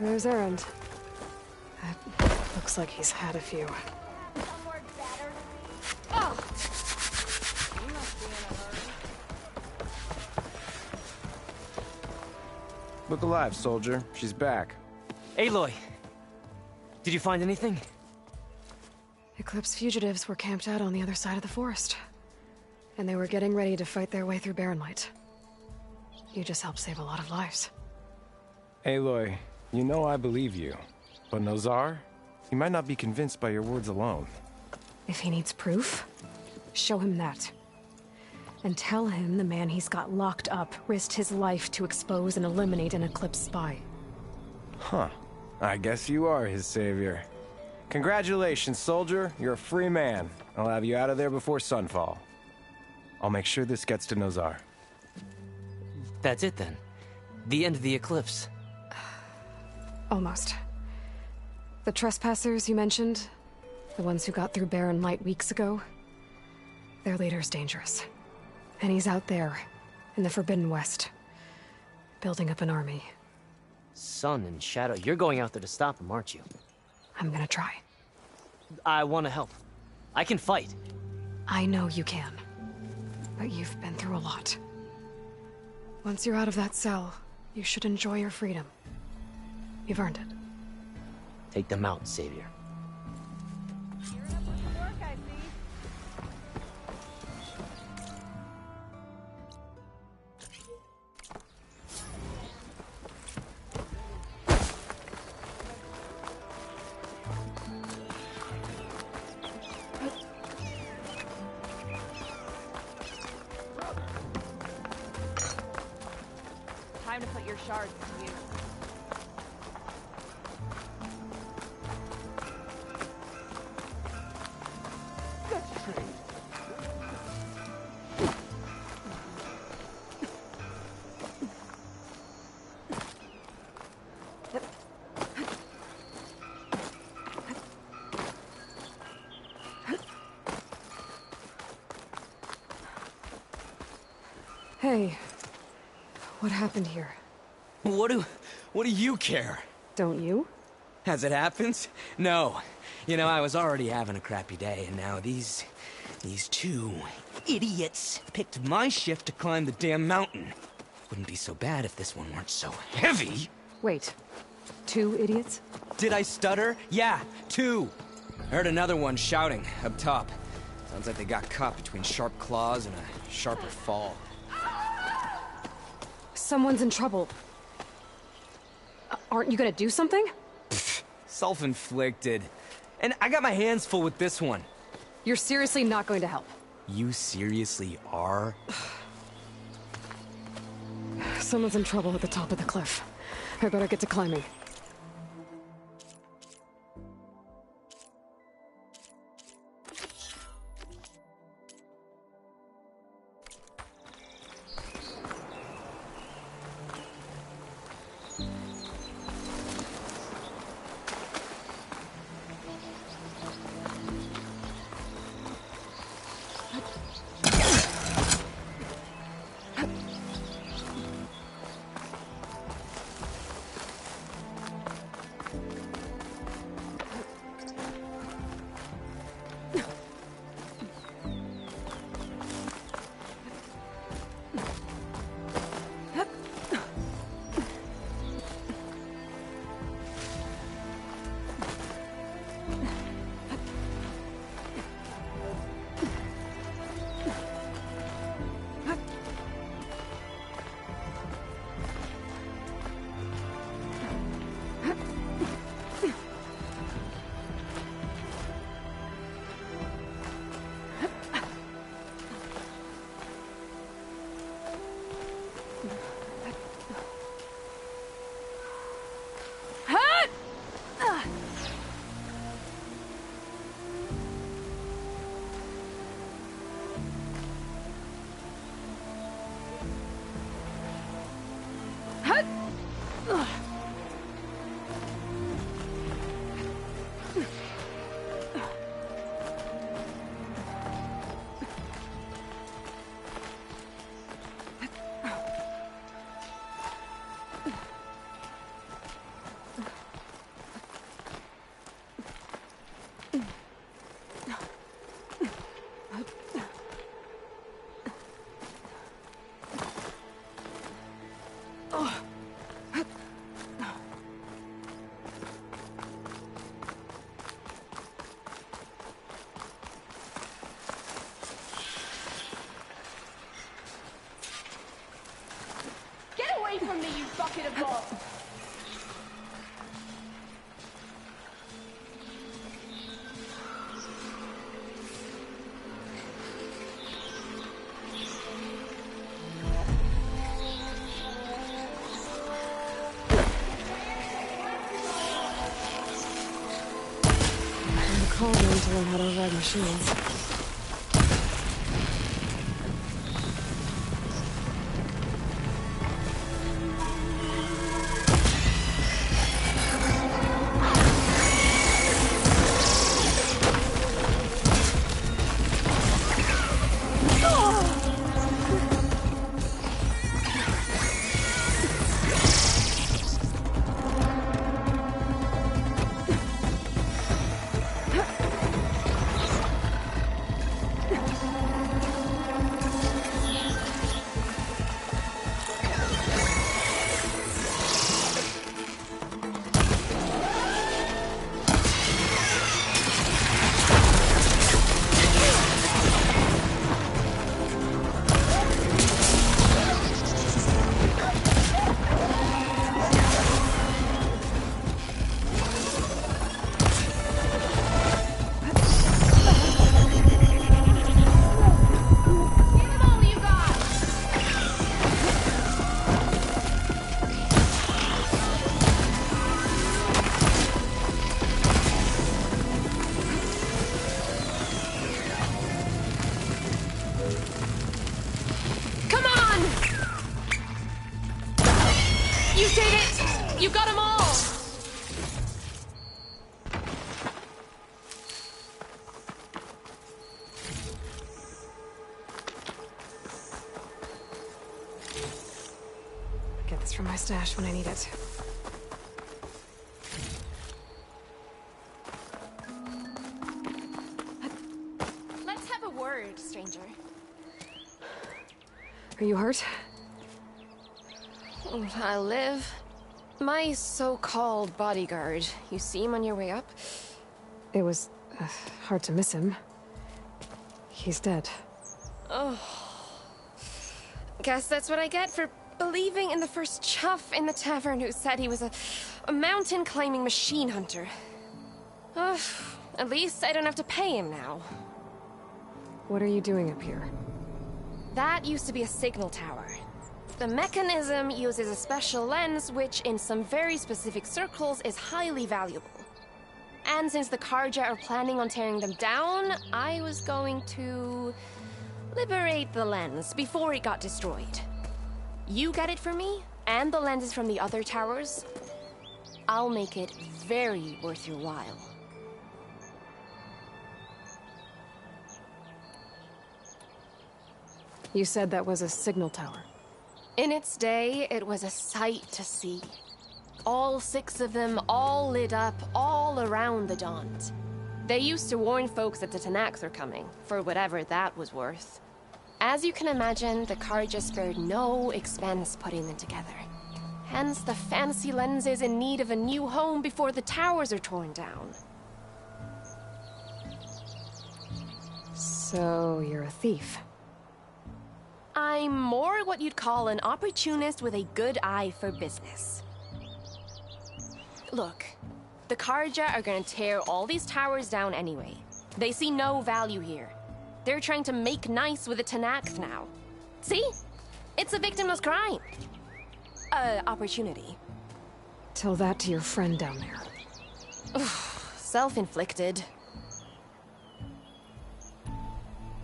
There's Erend. Looks like he's had a few. Look alive, soldier. She's back. Aloy! Did you find anything? Eclipse fugitives were camped out on the other side of the forest. And they were getting ready to fight their way through Barren Light. You just helped save a lot of lives. Aloy, you know I believe you. But Nozar? He might not be convinced by your words alone. If he needs proof, show him that. And tell him the man he's got locked up risked his life to expose and eliminate an Eclipse spy. Huh. I guess you are his savior. Congratulations, soldier. You're a free man. I'll have you out of there before sunfall. I'll make sure this gets to Nozar. That's it then. The end of the Eclipse. Almost. The trespassers you mentioned, the ones who got through Barren Light weeks ago, their leader's dangerous. And he's out there, in the Forbidden West, building up an army. Sun and Shadow, you're going out there to stop him, aren't you? I'm gonna try. I want to help. I can fight. I know you can. But you've been through a lot. Once you're out of that cell, you should enjoy your freedom. You've earned it. Take them out, Savior. Time to put your shards to use. Good trade. Hey, what happened here? What do you care? Don't you? As it happens? No. You know, I was already having a crappy day, and now these two idiots picked my shift to climb the damn mountain. Wouldn't be so bad if this one weren't so heavy. Wait, 2 idiots? Did I stutter? Yeah, 2. I heard another one shouting up top. Sounds like they got caught between sharp claws and a sharper fall. Someone's in trouble. Aren't you gonna do something? Self-inflicted. And I got my hands full with this one. You're seriously not going to help? You seriously are? Someone's in trouble at the top of the cliff. I better get to climbing. From me, you bucket of balls! I'm called in to learn how to ride machines. You did it! You got them all! Get this from my stash when I need it. Let's have a word, stranger. Are you hurt? I live. My so-called bodyguard. You see him on your way up? It was hard to miss him. He's dead. Oh. Guess that's what I get for believing in the first chuff in the tavern who said he was a mountain-climbing machine hunter. At least I don't have to pay him now. What are you doing up here? That used to be a signal tower. The mechanism uses a special lens which, in some very specific circles, is highly valuable. And since the Karja are planning on tearing them down, I was going to liberate the lens before it got destroyed. You get it for me, and the lenses from the other towers. I'll make it very worth your while. You said that was a signal tower. In its day, it was a sight to see. All 6 of them, all lit up, all around the Daunt. They used to warn folks that the Tanax were coming, for whatever that was worth. As you can imagine, the Karja spared no expense putting them together. Hence the fancy lenses in need of a new home before the towers are torn down. So, you're a thief. I'm more what you'd call an opportunist with a good eye for business. Look, the Karja are gonna tear all these towers down anyway. They see no value here. They're trying to make nice with the Tanax now. See? It's a victimless crime. Opportunity. Tell that to your friend down there. Self-inflicted.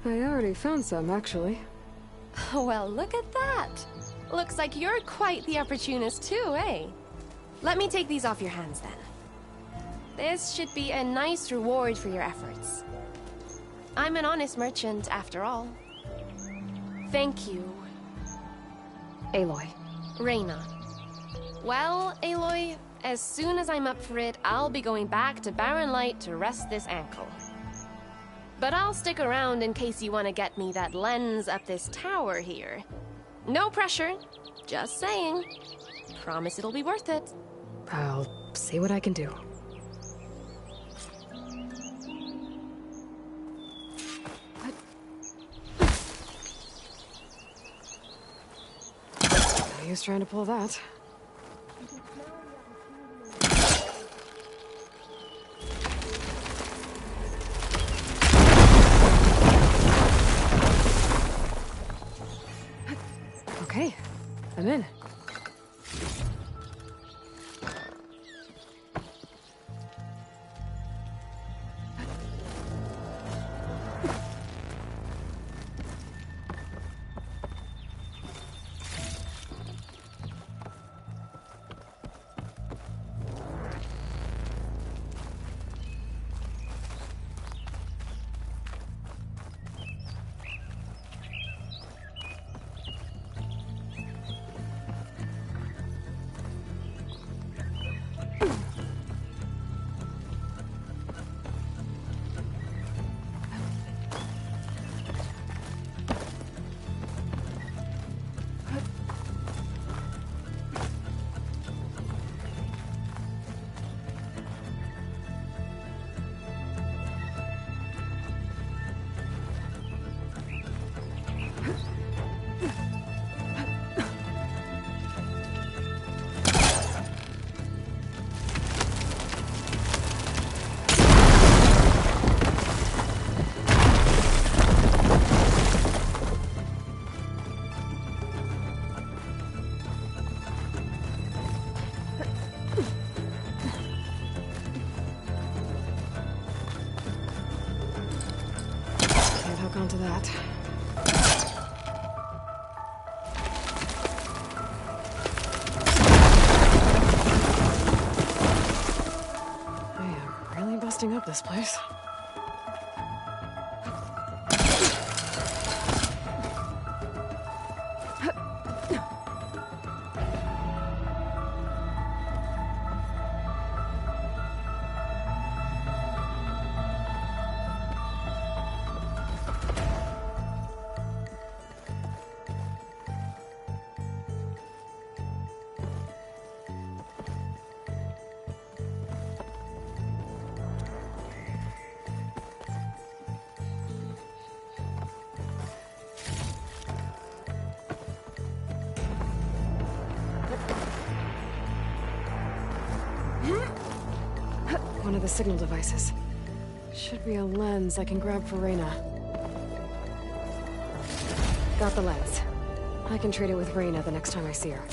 I already found some, actually. Well, look at that. Looks like you're quite the opportunist too, eh? Let me take these off your hands then. This should be a nice reward for your efforts. I'm an honest merchant, after all. Thank you. Aloy. Reyna. Well, Aloy, as soon as I'm up for it, I'll be going back to Barren Light to rest this ankle. But I'll stick around in case you want to get me that lens up this tower here. No pressure, just saying. Promise it'll be worth it. I'll see what I can do. No use trying to pull that. Okay, I'm in. Onto that. busting up this place. One of the signal devices. Should be a lens I can grab for Reyna. Got the lens. I can trade it with Reyna the next time I see her.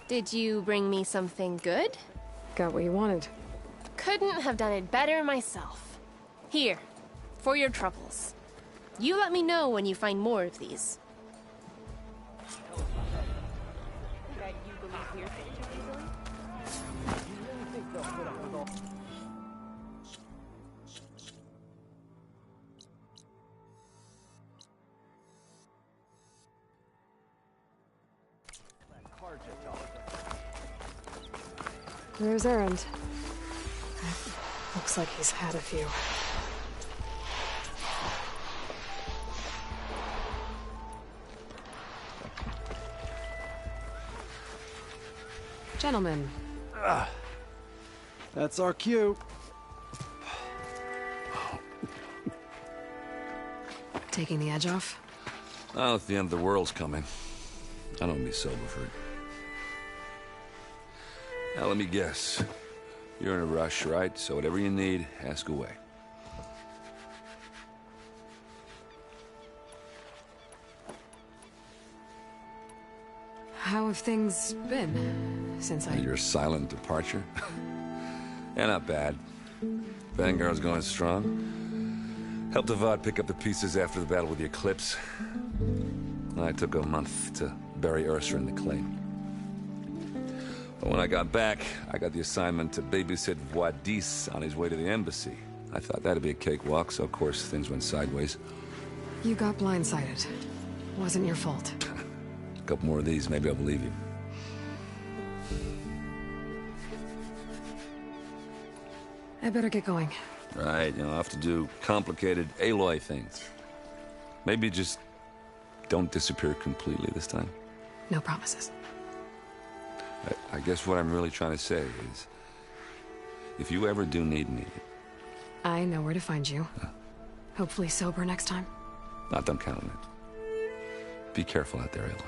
Did you bring me something good? Got what you wanted. Couldn't have done it better myself. Here, for your troubles. You let me know when you find more of these. There's Erend. Looks like he's had a few. Gentlemen. That's our cue. Taking the edge off? Oh, if the end of the world's coming, I don't be sober for it. Now, let me guess. You're in a rush, right? So whatever you need, ask away. How have things been since Your silent departure? Yeah, not bad. Vanguard's going strong. Helped Avad pick up the pieces after the battle with the Eclipse. I took a month to bury Ursa in the clay. But when I got back, I got the assignment to babysit Wadis on his way to the embassy. I thought that'd be a cakewalk, so of course things went sideways. You got blindsided. Wasn't your fault. A couple more of these, maybe I'll believe you. I better get going. Right, I'll have to do complicated Aloy things. Maybe just don't disappear completely this time. No promises. I guess what I'm really trying to say is, if you ever do need me... I know where to find you. Hopefully sober next time. Don't count on it. Be careful out there, Aloy.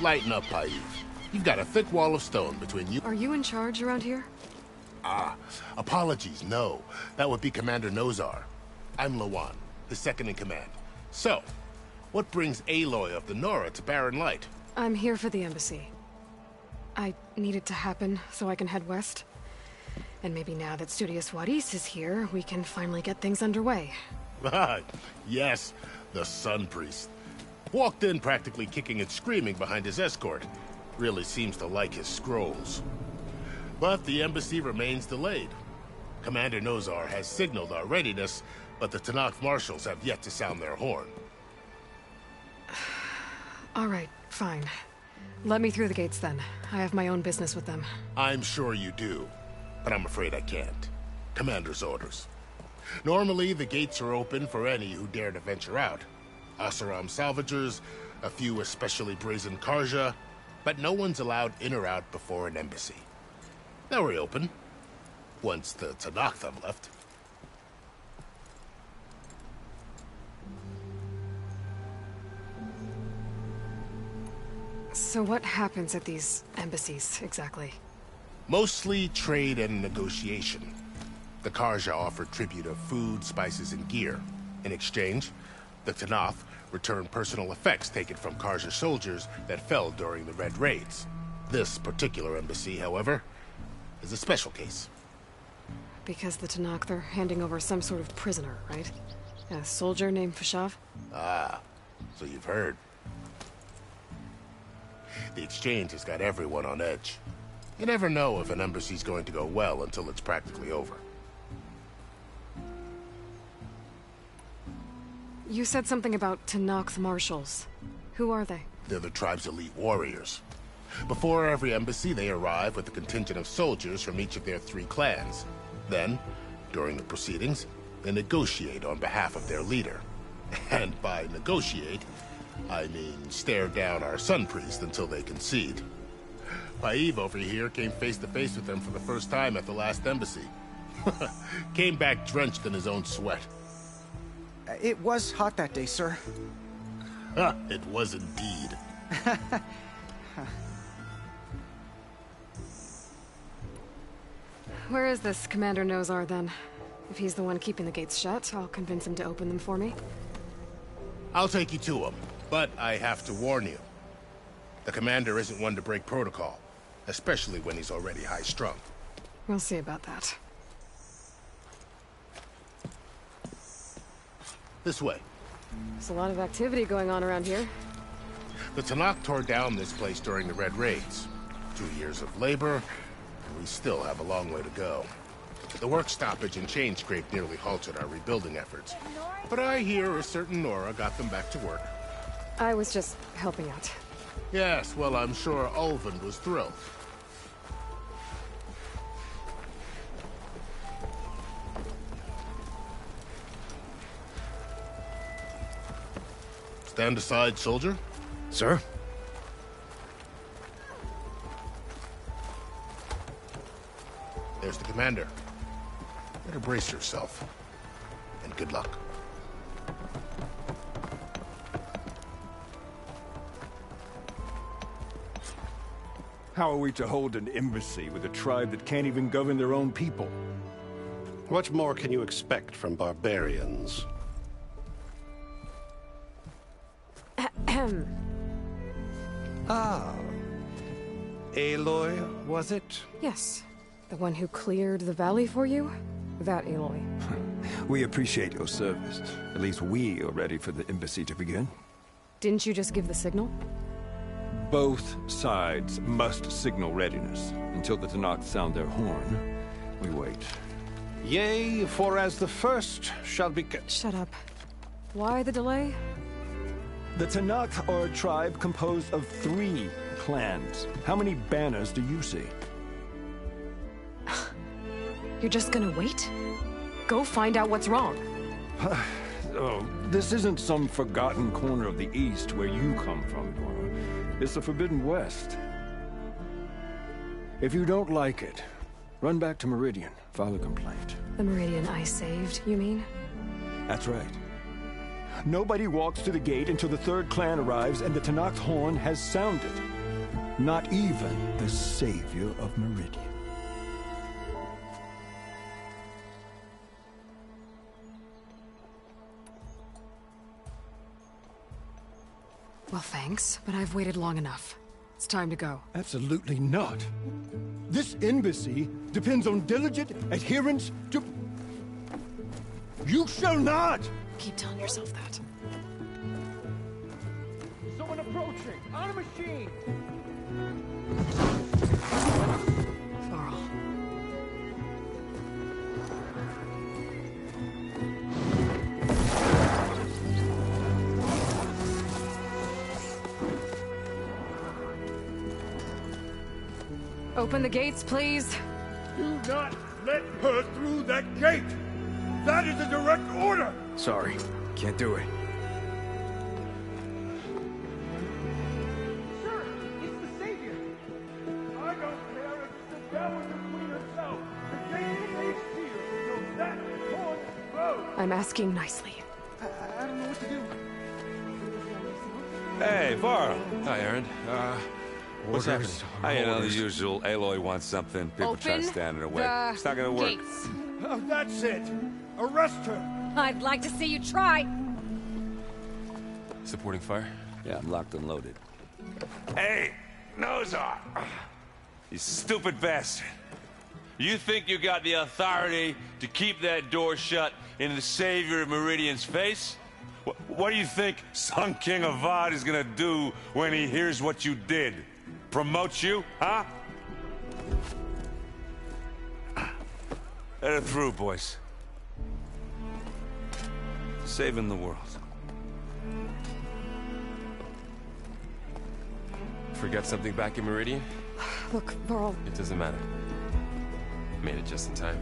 Lighten up, Paiz. You've got a thick wall of stone between you... Are you in charge around here? Apologies, no. That would be Commander Nozar. I'm Lawan, the second in command. So, what brings Aloy of the Nora to Barren Light? I'm here for the embassy. I need it to happen so I can head west. And maybe now that Studious Wadis is here, we can finally get things underway. Yes, the Sun Priest. Walked in practically kicking and screaming behind his escort. Really seems to like his scrolls. But the embassy remains delayed. Commander Nozar has signaled our readiness, but the Tenakth marshals have yet to sound their horn. All right, fine. Let me through the gates then. I have my own business with them. I'm sure you do, but I'm afraid I can't. Commander's orders. Normally, the gates are open for any who dare to venture out. Oseram salvagers, a few especially brazen Karja, but no one's allowed in or out before an embassy. They'll reopen, once the Tenakth have left. So what happens at these embassies, exactly? Mostly trade and negotiation. The Karja offer tribute of food, spices, and gear. In exchange, the Tenakth return personal effects taken from Karja soldiers that fell during the Red Raids. This particular embassy, however, is a special case. Because the Tenakth are handing over some sort of prisoner, right? A soldier named Fashav? Ah, so you've heard. The exchange has got everyone on edge. You never know if an embassy's going to go well until it's practically over. You said something about Tenakth marshals. Who are they? They're the tribe's elite warriors. Before every embassy, they arrive with a contingent of soldiers from each of their 3 clans. Then, during the proceedings, they negotiate on behalf of their leader. And by negotiate, I mean stare down our sun priest until they concede. Paiv over here came face to face with them for the first time at the last embassy. Came back drenched in his own sweat. It was hot that day, sir. It was indeed. Where is this Commander Nozar, then? If he's the one keeping the gates shut, I'll convince him to open them for me. I'll take you to him, but I have to warn you. The commander isn't one to break protocol, especially when he's already high-strung. We'll see about that. This way. There's a lot of activity going on around here. The Tenakth tore down this place during the Red Raids. 2 years of labor, and we still have a long way to go. The work stoppage and chain scrape nearly halted our rebuilding efforts. But I hear a certain Nora got them back to work. I was just helping out. Yes, well, I'm sure Ulvund was thrilled. Stand aside, soldier. Sir? There's the commander. Better brace yourself. And good luck. How are we to hold an embassy with a tribe that can't even govern their own people? What more can you expect from barbarians? Ah. Aloy, was it? Yes. The one who cleared the valley for you? That Aloy. We appreciate your service. At least we are ready for the embassy to begin. Didn't you just give the signal? Both sides must signal readiness. Until the Tenakth sound their horn, we wait. Yea, for as the first shall be... Shut up. Why the delay? The Tenakth are a tribe composed of 3 clans. How many banners do you see? You're just gonna wait? Go find out what's wrong. Oh, this isn't some forgotten corner of the East where you come from, Nora. It's the Forbidden West. If you don't like it, run back to Meridian, file a complaint. The Meridian I saved, you mean? That's right. Nobody walks to the gate until the 3rd clan arrives and the Tenakth horn has sounded. Not even the savior of Meridian. Well, thanks, but I've waited long enough. It's time to go. Absolutely not. This embassy depends on diligent adherence to... You shall not! Keep telling yourself that. approaching! On a machine! Varl. Open the gates, please. Do not let her through that gate! That is a direct order! Sorry, can't do it. Sir, it's the Savior! I don't care if it's the devil the Queen herself! The gate is sealed, so that one goes! I'm asking nicely. I don't know what to do. Hey, Varl. Hi, Aaron. What's happening? You know, the usual. Aloy wants something. People try to stand in her way. It's not gonna work. Gates. Oh, that's it! Arrest her! I'd like to see you try. Supporting fire? Yeah, I'm locked and loaded. Hey, Nozar! You stupid bastard. You think you got the authority to keep that door shut in the Savior of Meridian's face? What do you think Sun King Avad is gonna do when he hears what you did? Promote you, huh? Let her through, boys. Saving the world. Forgot something back in Meridian? Look, Varl. It doesn't matter. Made it just in time.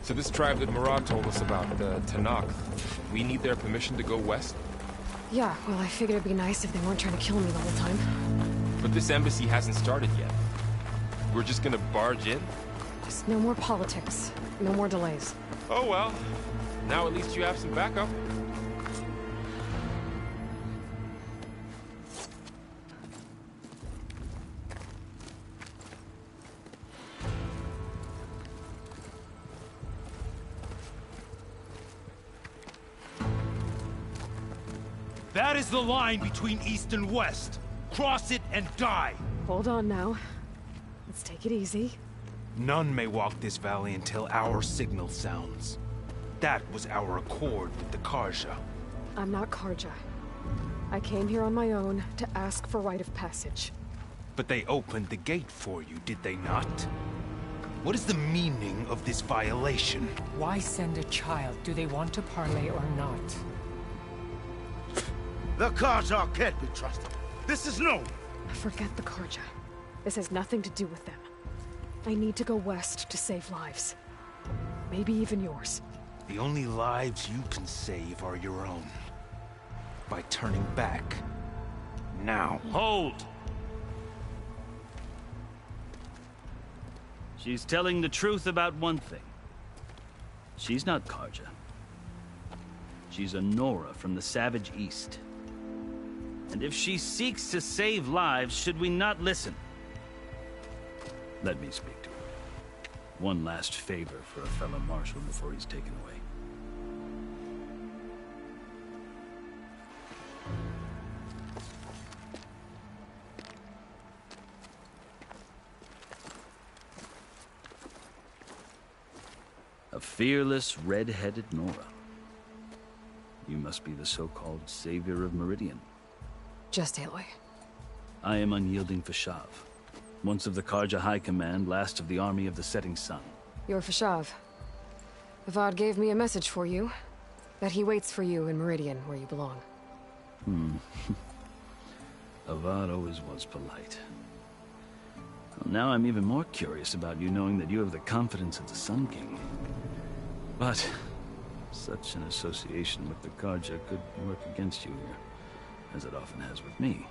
So this tribe that Murad told us about, the Tanakh, we need their permission to go west? Yeah, well, I figured it'd be nice if they weren't trying to kill me the whole time. But this embassy hasn't started yet. We're just gonna barge in? Just no more politics. No more delays. Oh well. Now at least you have some backup. That is the line between East and West. Cross it and die. Hold on now. Let's take it easy. None may walk this valley until our signal sounds. That was our accord with the Karja. I'm not Karja. I came here on my own to ask for rite of passage. But they opened the gate for you, did they not? What is the meaning of this violation? Why send a child? Do they want to parley or not? The Karja can't be trusted. This is no. Forget the Karja. This has nothing to do with them. I need to go west to save lives. Maybe even yours. The only lives you can save are your own. By turning back. Now. Hold! She's telling the truth about one thing. She's not Karja. She's a Nora from the Savage East. And if she seeks to save lives, should we not listen? Let me speak to her. One last favor for a fellow marshal before he's taken away. A fearless, red-headed Nora. You must be the so-called Savior of Meridian. Just Aloy. I am unyielding Fashav. Once of the Karja High Command, last of the Army of the Setting Sun. You're Fashav. Avad gave me a message for you. That he waits for you in Meridian, where you belong. Avad always was polite. Well, now I'm even more curious about you knowing that you have the confidence of the Sun King. But such an association with the Karja could work against you here, as it often has with me.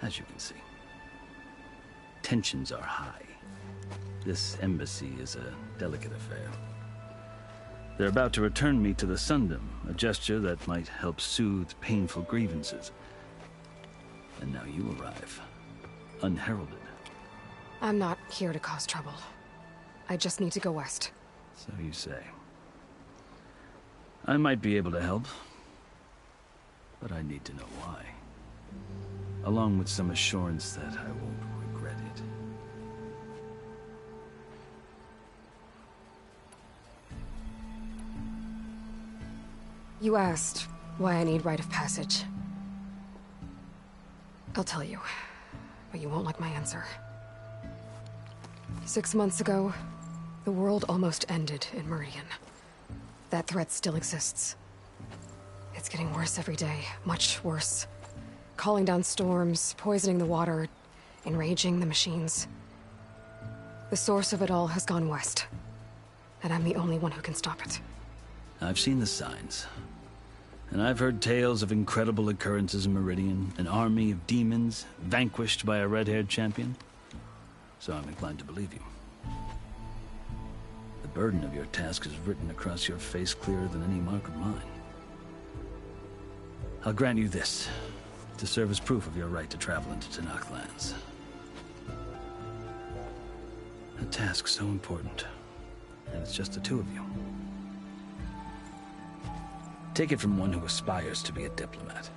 As you can see, tensions are high. This embassy is a delicate affair. They're about to return me to the Sundom, a gesture that might help soothe painful grievances. And now you arrive, unheralded. I'm not here to cause trouble. I just need to go west. So you say. I might be able to help, but I need to know why. Along with some assurance that I won't regret it. You asked why I need rite of passage. I'll tell you, but you won't like my answer. 6 months ago, the world almost ended in Meridian. That threat still exists. It's getting worse every day, much worse. Calling down storms, poisoning the water, enraging the machines. The source of it all has gone west, and I'm the only one who can stop it. I've seen the signs. And I've heard tales of incredible occurrences in Meridian, an army of demons vanquished by a red-haired champion. So I'm inclined to believe you. The burden of your task is written across your face clearer than any mark of mine. I'll grant you this, to serve as proof of your right to travel into Tenakth lands. A task so important, and it's just the two of you. Take it from one who aspires to be a diplomat.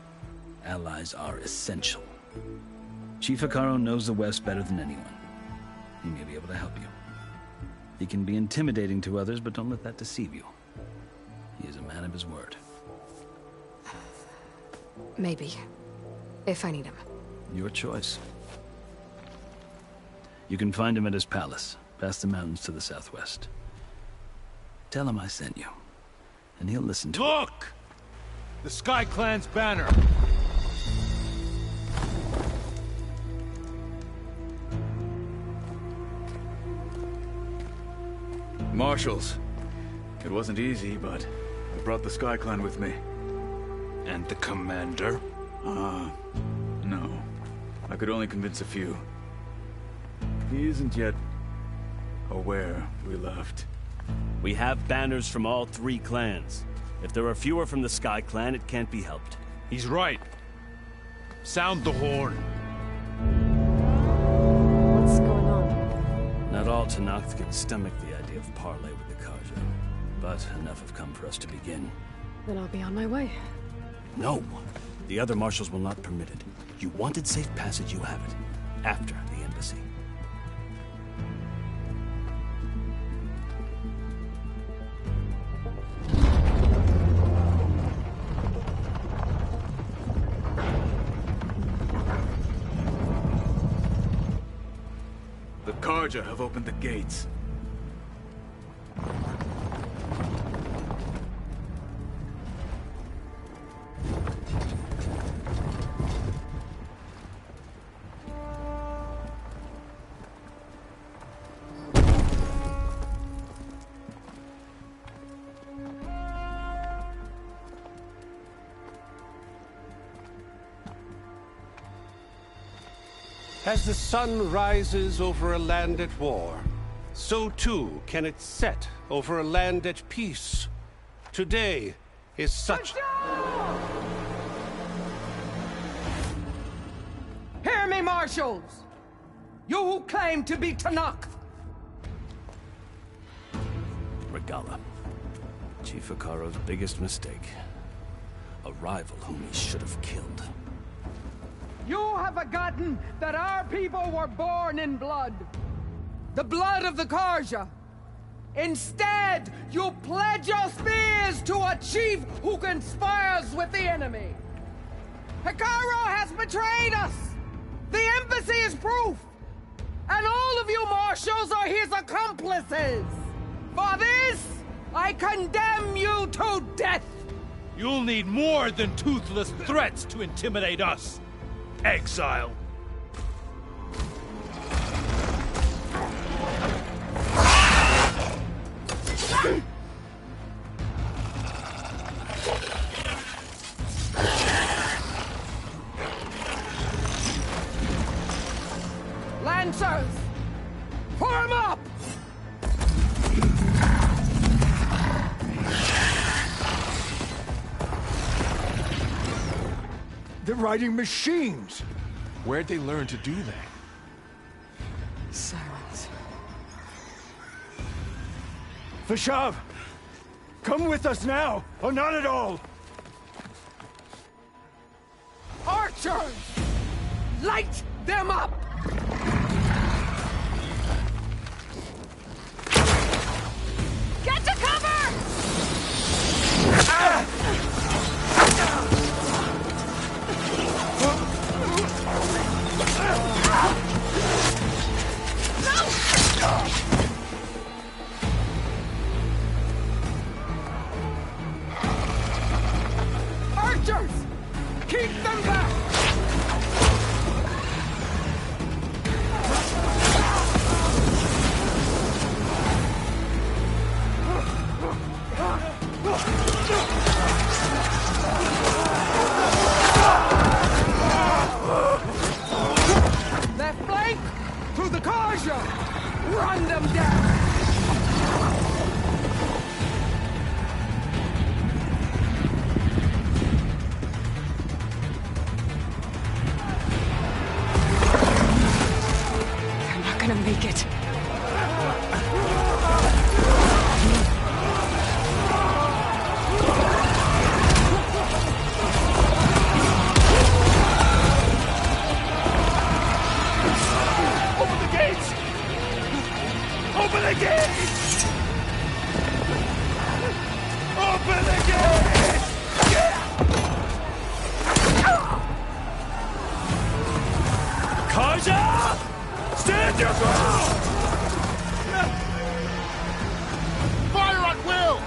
Allies are essential. Chief Hekarro knows the West better than anyone. He may be able to help you. He can be intimidating to others, but don't let that deceive you. He is a man of his word. Maybe. If I need him. Your choice. You can find him at his palace, past the mountains to the southwest. Tell him I sent you, and he'll listen to it. Look! The Sky Clan's banner! Marshals. It wasn't easy, but I brought the Sky Clan with me. And the commander? No. I could only convince a few. He isn't yet aware we left. We have banners from all 3 clans. If there are fewer from the Sky Clan, it can't be helped. He's right. Sound the horn. What's going on? Not all Tenakth can stomach the idea of parley with the Carja, but enough have come for us to begin. Then I'll be on my way. No! The other marshals will not permit it. You wanted safe passage, you have it. After the embassy. The Carja have opened the gates. As the sun rises over a land at war, so too can it set over a land at peace. Today is such... Hear me, marshals! You who claim to be Tenakth! Regalla. Chief Hekarro's biggest mistake. A rival whom he should have killed. You have forgotten that our people were born in blood. The blood of the Carja. Instead, you pledge your spears to a chief who conspires with the enemy. Hekarro has betrayed us. The embassy is proof. And all of you marshals are his accomplices. For this, I condemn you to death. You'll need more than toothless threats to intimidate us. Exile. Lancers, form up! They're riding machines! Where'd they learn to do that? Silence. Vashav! Come with us now, or not at all! Archers! Light them up! Get to cover! Ah! make it. Open the gates! Open the gates! Open the gates! Kaja! Stand your ground! Fire at will!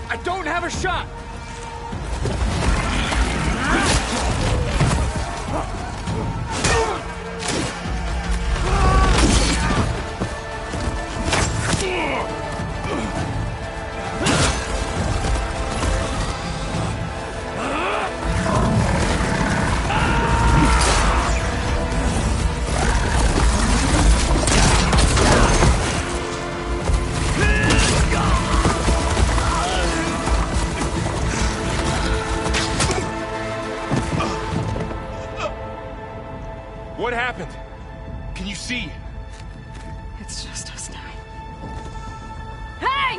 I don't have a shot! What happened? Can you see? It's just us now. Hey!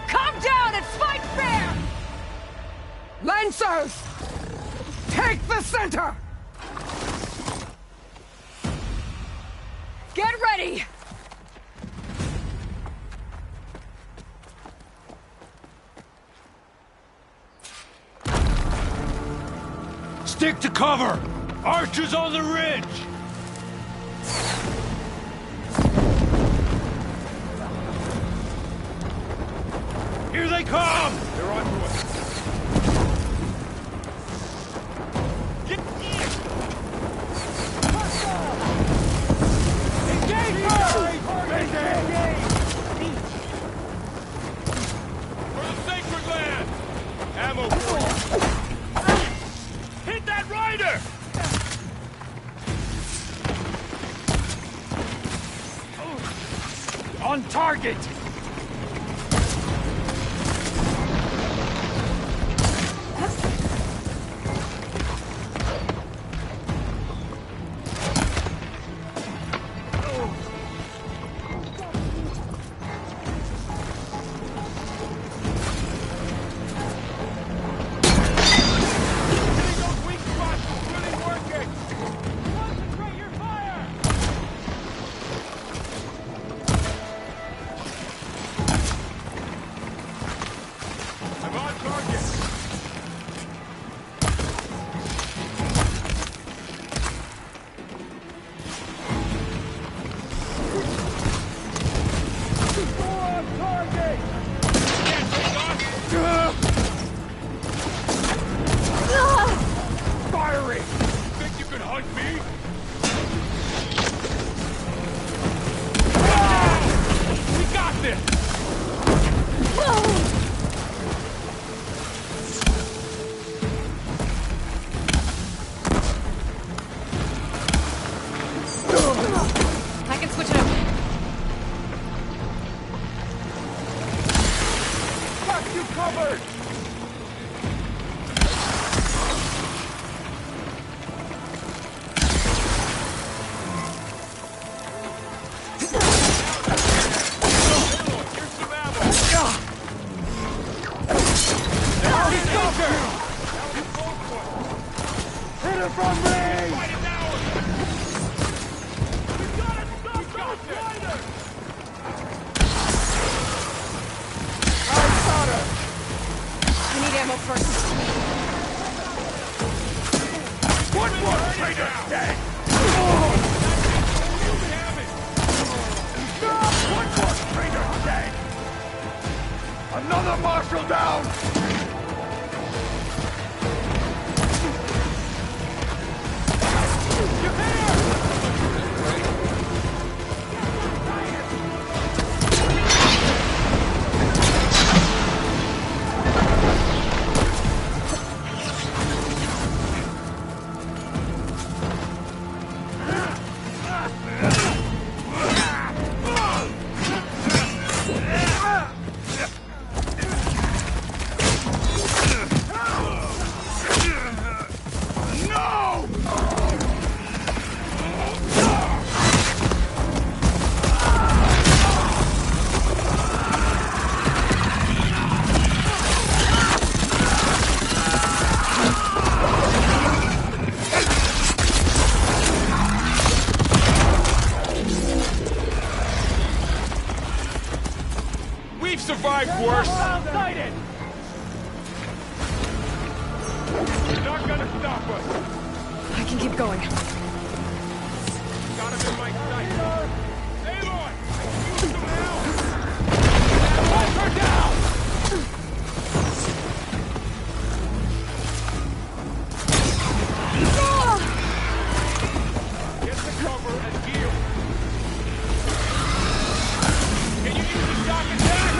Calm down and fight fair! Lancers! Take the center! Get ready! Stick to cover! Archers on the ridge! Here they come! They're on your way. Get in! Engage her! Engage! For the sacred land! Ammo for you! Hit that rider! On target! I can switch it up. Got you covered! Hit it from me! I need ammo first. One more traitor dead! One more traitor dead! Another marshal down! worse. You're not gonna stop us. I can keep going. Got him in my sight. Aloy! Use some help! Let her down! Get the cover and heal. Can you use the shock attack?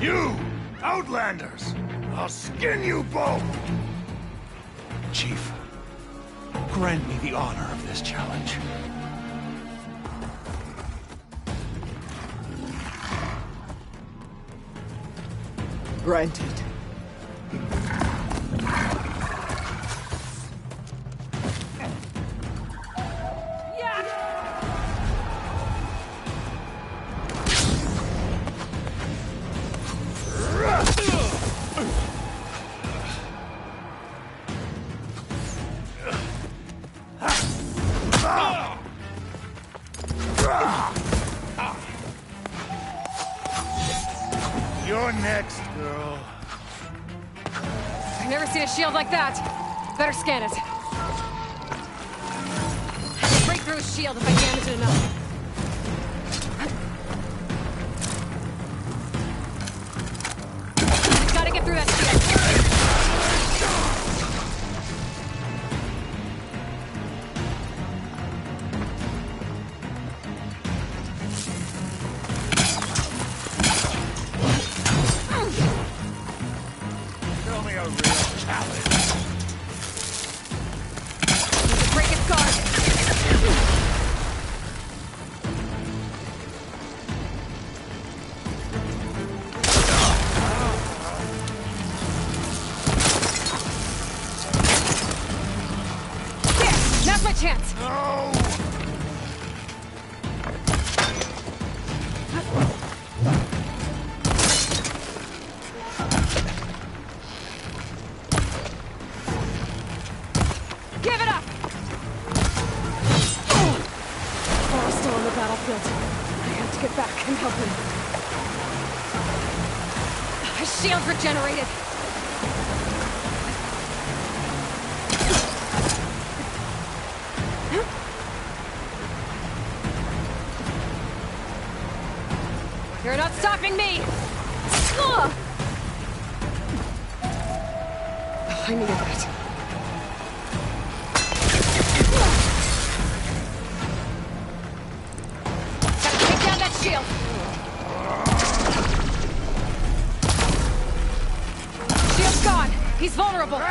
You, Outlanders! I'll skin you both! Chief, grant me the honor of this challenge. Granted. You're next, girl. I've never seen a shield like that. Better scan it. I can break through a shield if I damage it enough. Gotta get through that shield. Show me a real challenge. Need to break its guard. There! Now's my chance! No! Give it up! Carl's still on the battlefield. I have to get back and help him. His shield's regenerated. You're not stopping me! Ugh! I needed that. Gotta take down that shield! Shield's gone! He's vulnerable!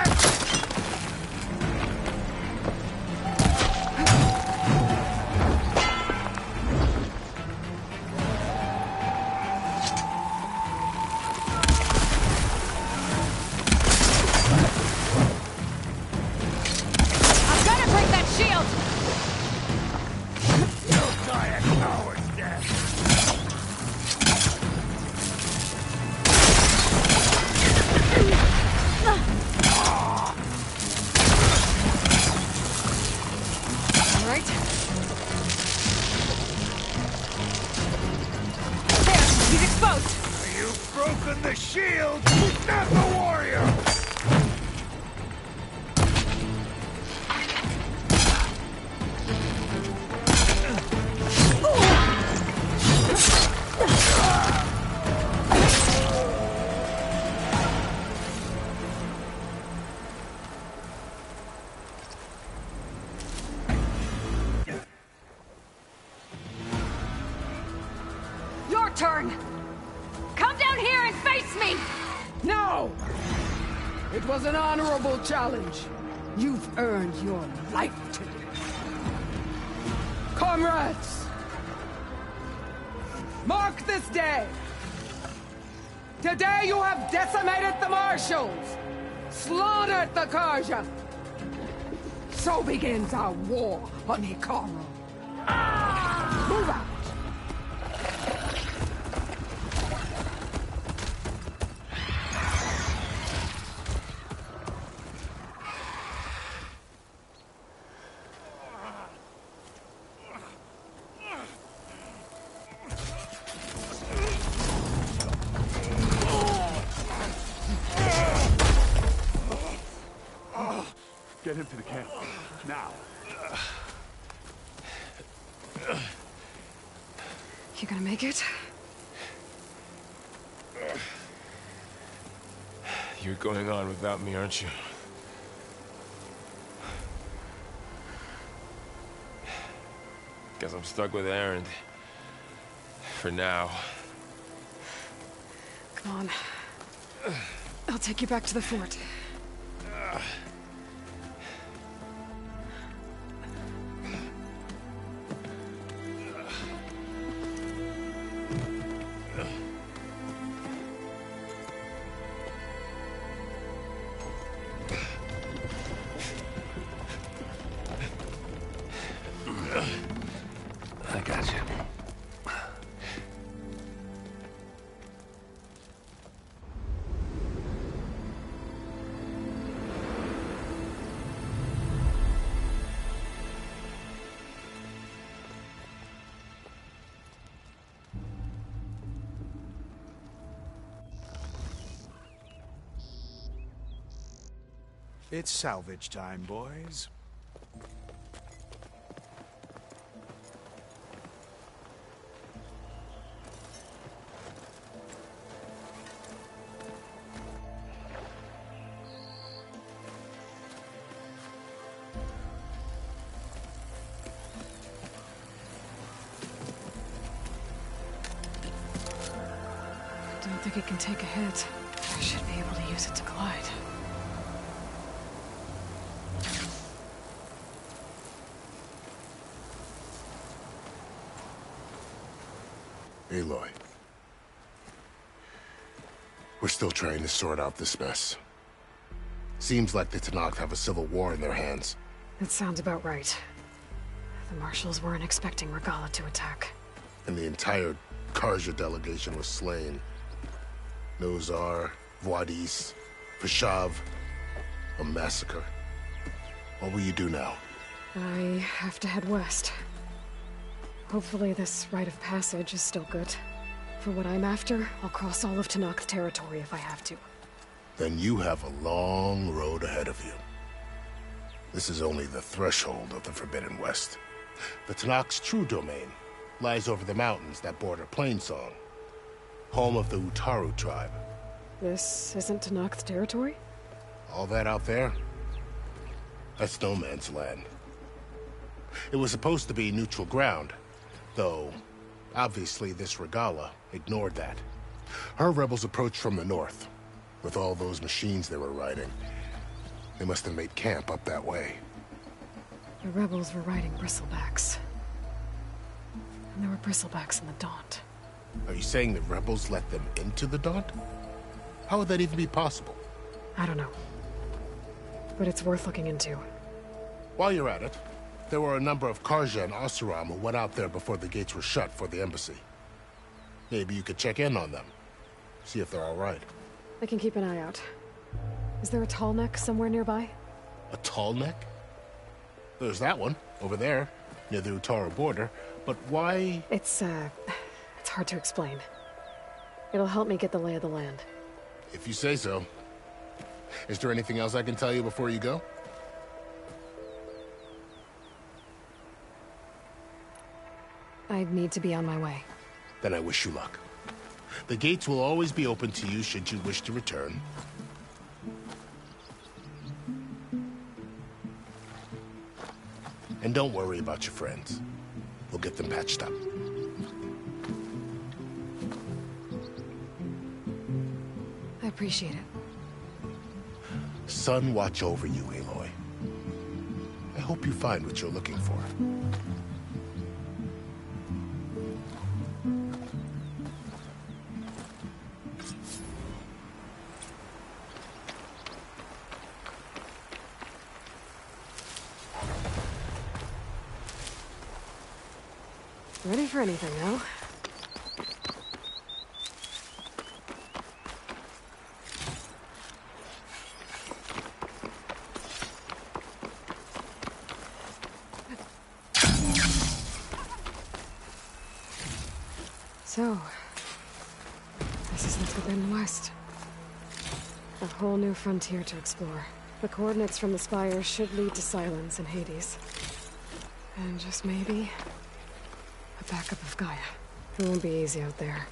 broken the shield! He's not the warrior! Your turn! Come down here and face me! No! It was an honorable challenge. You've earned your life today. Comrades! Mark this day! Today you have decimated the Marshals! Slaughtered the Karja! So begins our war on Hikaru. Move out! Get him to the camp. Now. You gonna make it? You're going on without me, aren't you? Guess I'm stuck with Erend. For now. Come on. I'll take you back to the fort. I got you. It's salvage time, boys. I don't think it can take a hit. I should be able to use it to glide. Aloy. We're still trying to sort out this mess. Seems like the Tenakth have a civil war in their hands. That sounds about right. The Marshals weren't expecting Regalla to attack. And the entire Karja delegation was slain. Nozar, Vuadis, Fashav. A massacre. What will you do now? I have to head west. Hopefully this rite of passage is still good. For what I'm after, I'll cross all of Tenakth territory if I have to. Then you have a long road ahead of you. This is only the threshold of the Forbidden West. The Tenakth's true domain lies over the mountains that border Plainsong, home of the Utaru tribe. This isn't Tenakth territory? All that out there? That's no man's land. It was supposed to be neutral ground, though obviously this Regalla ignored that. Her rebels approached from the north, with all those machines they were riding. They must have made camp up that way. The rebels were riding bristlebacks. And there were bristlebacks in the Daunt. Are you saying the rebels let them into the Daunt? How would that even be possible? I don't know. But it's worth looking into. While you're at it, there were a number of Karja and Oseram who went out there before the gates were shut for the embassy. Maybe you could check in on them. See if they're all right. I can keep an eye out. Is there a tall neck somewhere nearby? A tall neck? There's that one, over there, near the Utaru border. But why... It's hard to explain. It'll help me get the lay of the land. If you say so. Is there anything else I can tell you before you go? I need to be on my way. Then I wish you luck. The gates will always be open to you should you wish to return. And don't worry about your friends. We'll get them patched up. I appreciate it. Sun watch over you, Aloy. I hope you find what you're looking for. Ready for anything now? So, this is the Forbidden West. A whole new frontier to explore. The coordinates from the spire should lead to Silence and Hades. And just maybe, a backup of Gaia. It won't be easy out there.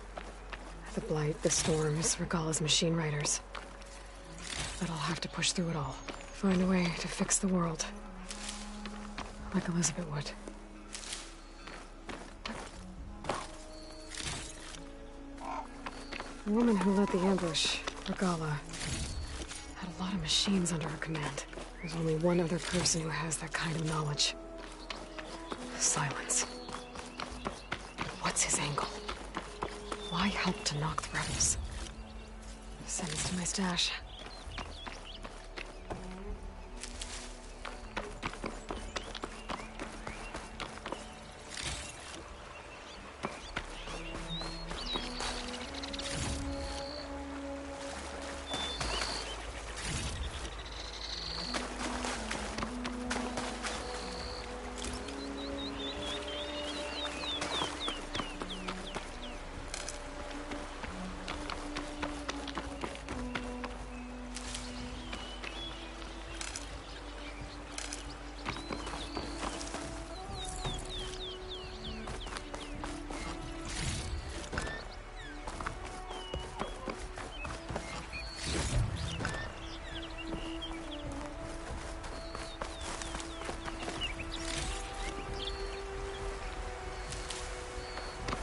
The Blight, the Storms, Regalla's machine riders. But I'll have to push through it all. Find a way to fix the world. Like Elizabeth would. The woman who led the ambush, Regalla, had a lot of machines under her command. There's only one other person who has that kind of knowledge. Silence. But what's his angle? Why help to knock the rebels? Send this to my stash.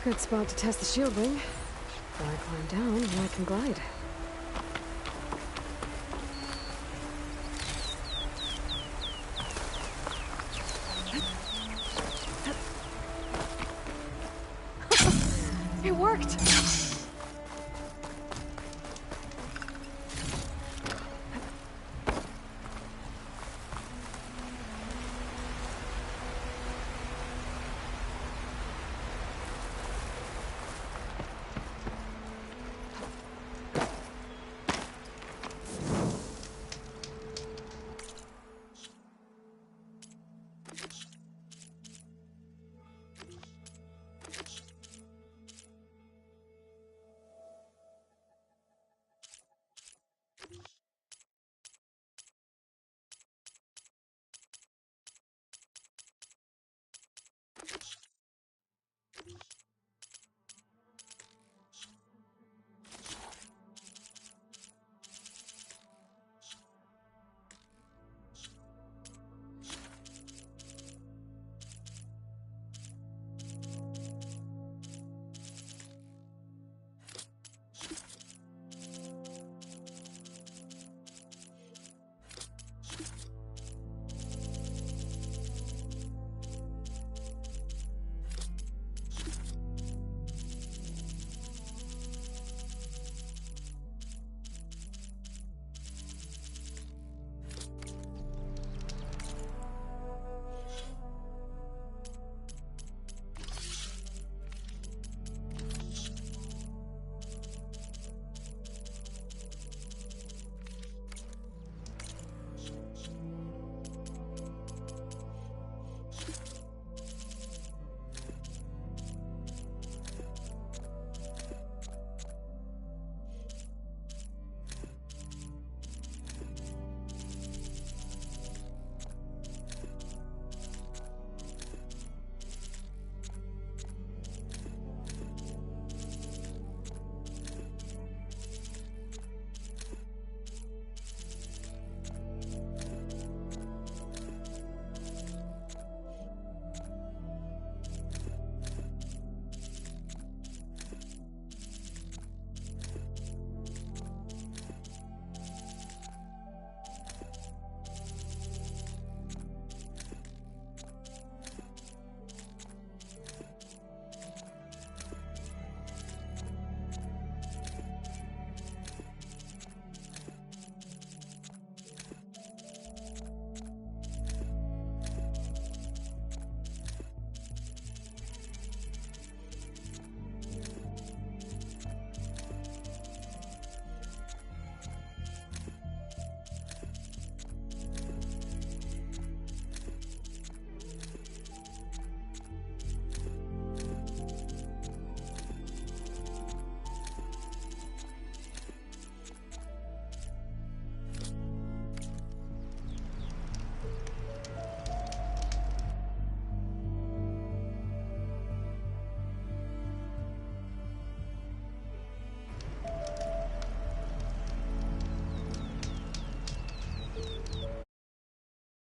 Good spot to test the shield wing. Before I climb down, and I can glide. It worked!